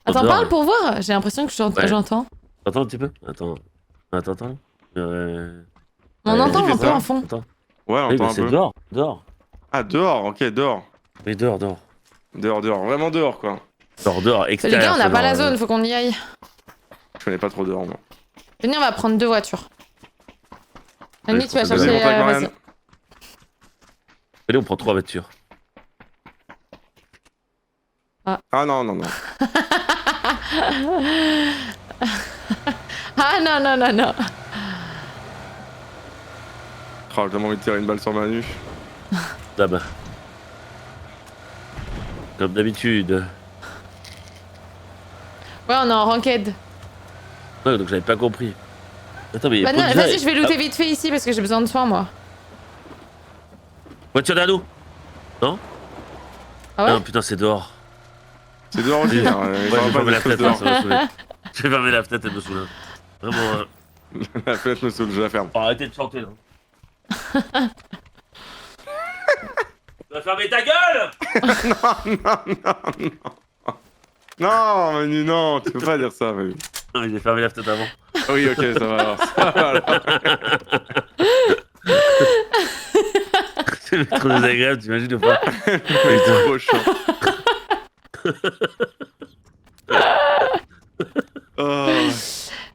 Attends, Dehors, parle ouais. pour voir. J'ai l'impression que Ouais. j'entends. Attends un petit peu. Attends. On entend qui fait un peu ça en fond. Attends. Ouais, on Oui, entend bah, un c'est peu. dehors. Dehors. Ah, dehors, ok, dehors. Oui, dehors. Dehors, vraiment dehors quoi. Dehors, Les extérieur. gars, on n'a c'est pas la genre, zone, faut qu'on y aille. Je connais pas trop dehors moi. Venez, on va prendre 2 voitures. Annie, tu vas je pense que chercher. vous allez monter avec vas-y. Allez, on prend 3 voitures. Ah non. Ah non. Oh, j'ai tellement envie de tirer une balle sur Manu. Là bas. Comme d'habitude. Ouais, on est en ranked. Ouais, donc j'avais pas compris. Attends, mais. Bah non, Ponja vas-y, est- je vais looter vite fait ici parce que j'ai besoin de soins, moi. Voiture d'ado. Non? Ah ouais? Non, putain, c'est dehors. C'est dehors aussi. Ouais, hein, je ça vais va pas fermer la être fenêtre, dehors. ça va saouler. Je vais fermer la fenêtre, elle me saoule. Vraiment. La fenêtre me saoule, je la ferme. Faut arrêter de chanter là. Tu vas fermer ta gueule! Non, Manu, non, tu peux pas dire ça, Manu. Non, mais j'ai fermé la fenêtre avant. Oui, ok, ça va alors. Ça va, alors. C'est trop désagréable, t'imagines ou pas? C'est trop chaud. Oh.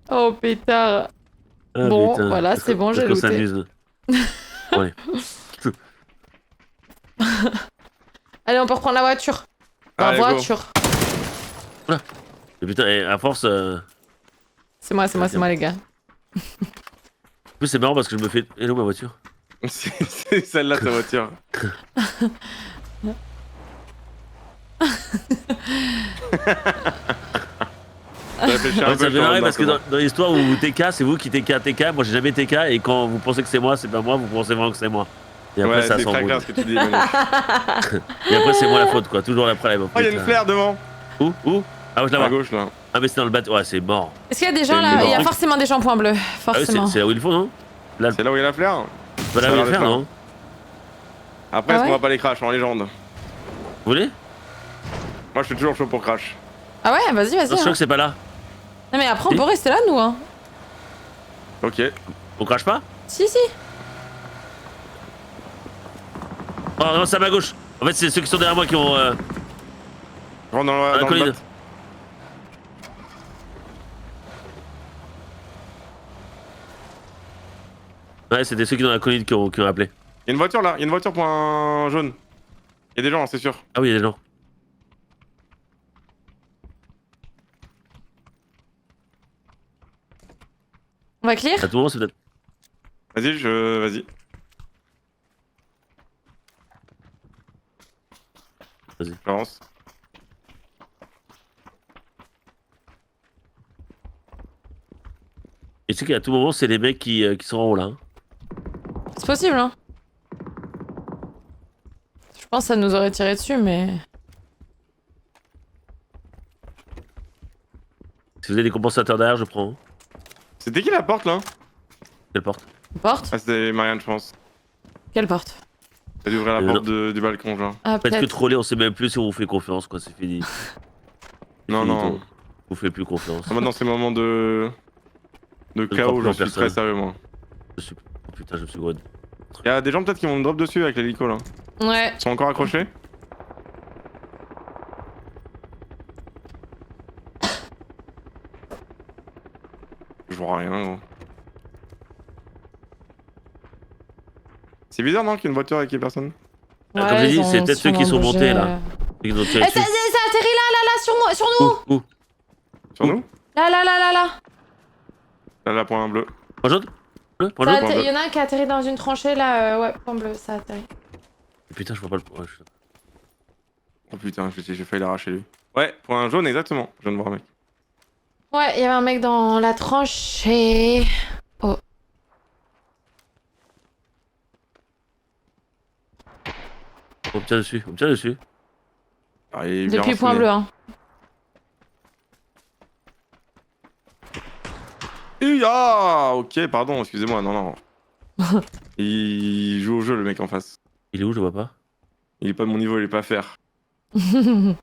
Oh pétard. Ah, Bon, putain. voilà, c'est bon, j'ai Est-ce qu'on looté. s'amuse Ouais. Allez, on peut reprendre la voiture. La Allez, go. voiture. Et putain, et à force. C'est moi, les gars. En plus, c'est marrant parce que je me fais. Hello, ma voiture. C'est celle-là, ta voiture. Ça réfléchit un Ouais, ça peu, me fait marrer je parce que pense, dans l'histoire où vous TK, c'est vous qui TK. Moi, j'ai jamais TK. Et quand vous pensez que c'est moi, c'est pas moi, vous pensez vraiment que c'est moi. Et après, ouais, ça c'est très s'embrouille. clair ce que tu dis, Manu. Et après, c'est moi la faute, quoi. Toujours après la Oh, il y a une flare devant. Où Ah, ouais, je la À vois. gauche, là. Ah, mais c'est dans le bateau. Ouais, c'est mort. Est-ce qu'il y a des gens C'est là? Il y a mort. forcément des shampoings bleus. Ah, oui, Forcément. c'est là où il faut, non C'est là où il y a la flare. Tu vas Ça a la l'air faire, d'être là. non Après, Ah est-ce qu'on ouais va pas les crash en légende? Vous voulez Moi, je suis toujours chaud pour crash. Ah ouais, vas-y. Non, je crois Hein. que c'est pas là. Non mais après on Si. peut rester là nous hein. Ok. On crache pas Si. Oh non, c'est à ma gauche. En fait, c'est ceux qui sont derrière moi qui ont. Je rentre dans la le colline. bat. Ouais, c'était ceux qui sont dans la colline qui ont appelé. Il y a une voiture là, il y a une voiture point jaune. Il y a des gens, c'est sûr. Ah oui, il y a des gens. On va clear. À tout moment, c'est peut-être. Vas-y, Vas-y. Vas-y. J'avance. Et tu sais qu'à tout moment, c'est les mecs qui sont en haut là. Hein. C'est possible hein. Je pense que ça nous aurait tiré dessus mais. Si vous avez des compensateurs derrière, je prends. Hein. C'était qui la porte là? Quelle porte Porte? Ah, c'était Marianne, je pense. Quelle porte? Elle a dû ouvrir la non. porte du balcon, genre. Ah Faites que peut-être. troller, on sait même plus si on vous fait confiance, quoi, c'est fini. Non, Fini, non. On vous fait plus confiance. Moi, dans ces moments de ne crois chaos, plus je en suis personne. très sérieux, moi. Oh putain, je me suis gros. Il y a des gens peut-être qui vont me drop dessus avec l'hélico là. Ouais. Ils sont encore accrochés? Je vois rien, gros. C'est bizarre, non, qu'il y ait une voiture avec personne? Ah, comme j'ai dit, ils c'est ont peut-être ceux qui sûrement sont bougé, montés, là. Ils ont tiré Eh, dessus. ça atterrit là, sur moi, sur nous. Où Sur nous? Là. Là, point bleu. Point jaune Bleu Point Ça jaune bleu. Il y en a un qui a atterri dans une tranchée là, ouais, point bleu, ça a atterri. Putain, je vois pas le. Ouais, Oh putain, j'ai failli l'arracher lui. Ouais, point jaune, exactement. Je viens de voir un mec. Ouais, il y avait un mec dans la tranchée. Oh. On me tire dessus, on me tire dessus. Ah, il est bien Depuis point renseigné. bleu, hein. Ah, ok, pardon, excusez-moi, non. Il joue au jeu, le mec en face. Il est où, je vois pas. Il est pas de mon niveau, il est pas fair. Il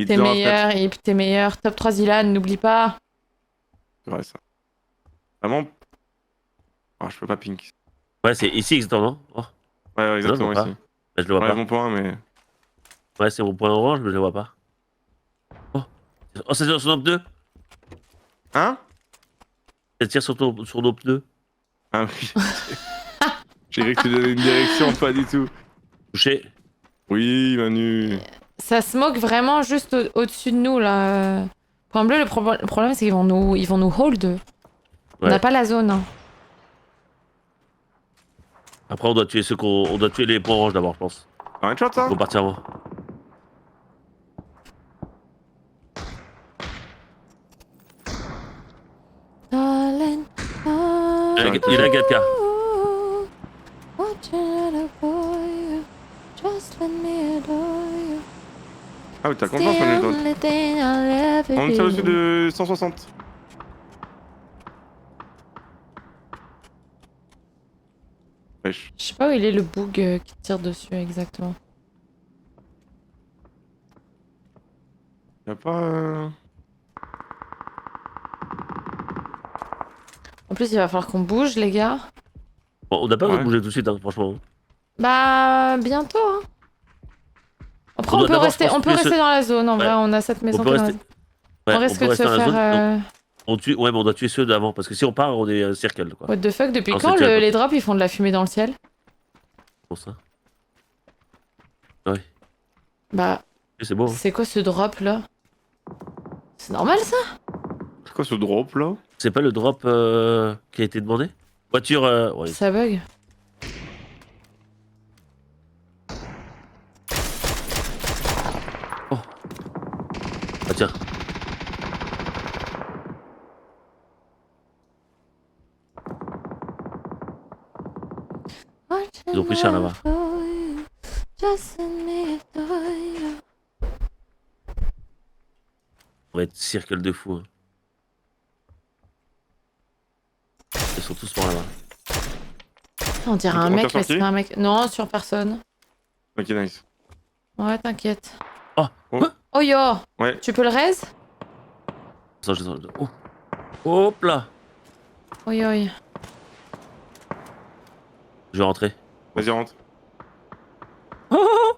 T'es est dans la fenêtre. meilleur, Ip, t'es meilleur. Top 3 Zilan, n'oublie pas. C'est vrai, ça. Vraiment. Ah, je peux pas pink. Ouais, c'est ici exactement, non? Oh. Ouais, Non, je exactement vois pas. ici. Bah, je le vois Ouais, pas. mon point, mais. Ouais, c'est mon point orange, mais je le vois pas. Oh, oh ça tire sur nos pneus. Hein? Ça tire sur nos pneus. Ah oui. J'ai cru que tu donnais une direction, pas du tout. Touché. Oui, Manu. Ça smoke vraiment juste au-dessus de nous, là. Point bleu, le problème, c'est qu'ils vont nous hold. On n'a Ouais. pas la zone. Hein. Après, on doit tuer on doit tuer les points oranges d'abord, je pense. Un headshot, ça? Faut partir avant. Darling, Il a 4K. Ah, mais t'as confiance, Manu, toi. On tire au-dessus de 160. Wesh. Je sais pas où il est le bug qui tire dessus exactement. Y'a pas. En plus, il va falloir qu'on bouge, les gars. Bon, on n'a pas besoin de Ouais. bouger tout de suite, hein, franchement. Bah, bientôt, hein. Après, On on doit peut d'abord, rester, je pense, on peut tuer rester ceux- dans la zone, en Ouais. vrai. On a cette maison peut qui est dans la rester- zone. Ouais, On risque peut de rester se dans la faire... zone. Donc, on tue... Ouais, mais on doit tuer ceux d'avant, parce que si on part, on est circle, quoi. What the fuck, depuis Non, quand c'est les drops, ils font de la fumée dans le ciel? Pour ça. Ouais, Bah, c'est beau. Hein. c'est quoi ce drop, là? C'est normal, ça? C'est quoi ce drop, là? C'est pas le drop qui a été demandé? Voiture... Ouais. Ça bug. Ah tiens. Ils ont pris cher là-bas. On va être circle de fou. Hein. Ils sont tous morts là-bas. On dirait On un tire mec, sur mais c'est qui? pas un mec. Non, sur personne. Ok, nice. Ouais, t'inquiète. Oh, Oh. quoi? Oh yo! Ouais. Tu peux le raise? Attends, oh. Hop là. Oh yo. Je vais rentrer. Vas-y, rentre. Oh.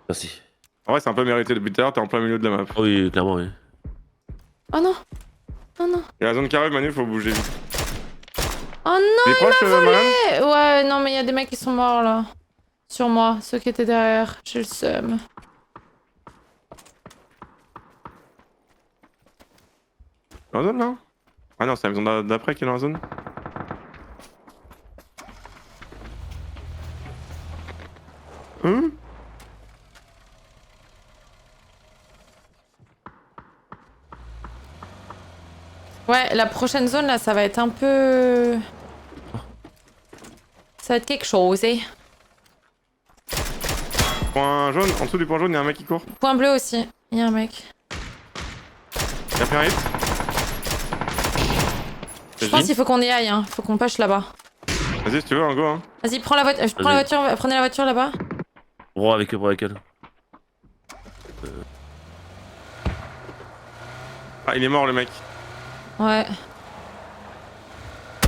Merci. En vrai, c'est un peu mérité depuis tout à l'heure, t'es en plein milieu de la map. Oh oui, clairement, oui. Oh non! Oh non! Et la zone carrée, Manu, faut bouger vite. Oh non! T'es proche, Malan? Ouais, non, mais il y a des mecs qui sont morts là. Sur moi, ceux qui étaient derrière. J'ai le seum. Dans la zone, là? Ah non, c'est la maison d'après qui est dans la zone. Hein? Ouais, la prochaine zone là, ça va être un peu. Ça va être quelque chose, eh. Point jaune, en dessous du point jaune, y'a un mec qui court. Point bleu aussi. Il y a un mec. Y'a pris un hit. Je pense qu'il faut qu'on y aille, hein. Faut qu'on push là-bas. Vas-y, si tu veux, un go, hein. Vas-y, prends la voiture. Prends la voiture. Prenez la voiture là-bas. On va avec eux, elle. Ah, il est mort, le mec. Ouais.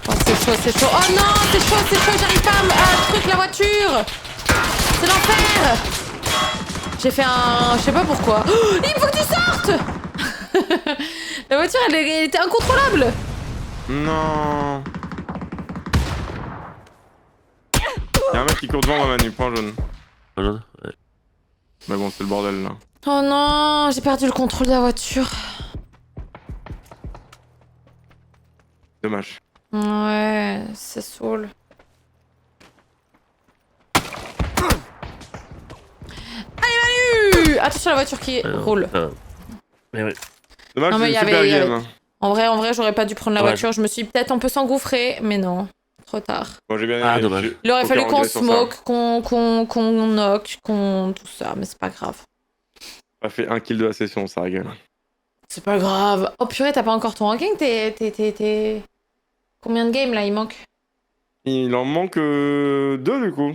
Oh, c'est chaud, c'est chaud. Oh non, c'est chaud, j'arrive pas à truc la voiture. C'est l'enfer. J'ai fait un... Je sais pas pourquoi. Oh, il faut que tu sortes. La voiture, elle était incontrôlable. Non. Y'a un mec qui court devant moi, Manu, point jaune. Ouais. Mais bon, c'est le bordel, là. Oh non, j'ai perdu le contrôle de la voiture. Dommage. Ouais, ça saoule. Attention à la voiture qui roule. Mais oui. Dommage, Non, mais c'est il y une super avait- game. Hein. En vrai, j'aurais pas dû prendre la Ouais. voiture. Je me suis dit, peut-être on peut s'engouffrer, mais non. Trop tard. Bon, j'ai bien Ah, aimé. dommage. J'ai Il aurait aucun fallu qu'on regret sur ça. smoke, qu'on knock, qu'on tout ça, mais c'est pas grave. Ça fait 1 kill de la session, ça régale. C'est pas grave. Oh purée, t'as pas encore ton ranking? T'es... Combien de games là il manque? Il en manque 2 du coup.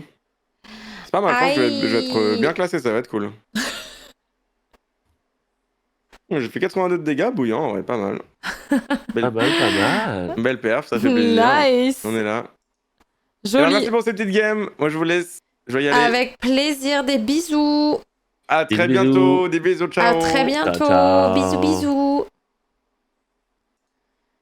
C'est pas mal, je vais être bien classé, ça va être cool. J'ai fait 82 de dégâts, bouillant, ouais, pas mal. Pas mal. Belle perf, ça fait plaisir. Nice. On est là. Joli. Alors, merci pour cette petite game. Moi, je vous laisse. Je vais y aller. Avec plaisir, des bisous. À très Des bisous. bientôt. Des bisous, ciao. À très bientôt. Ciao, ciao. Bisous, bisous.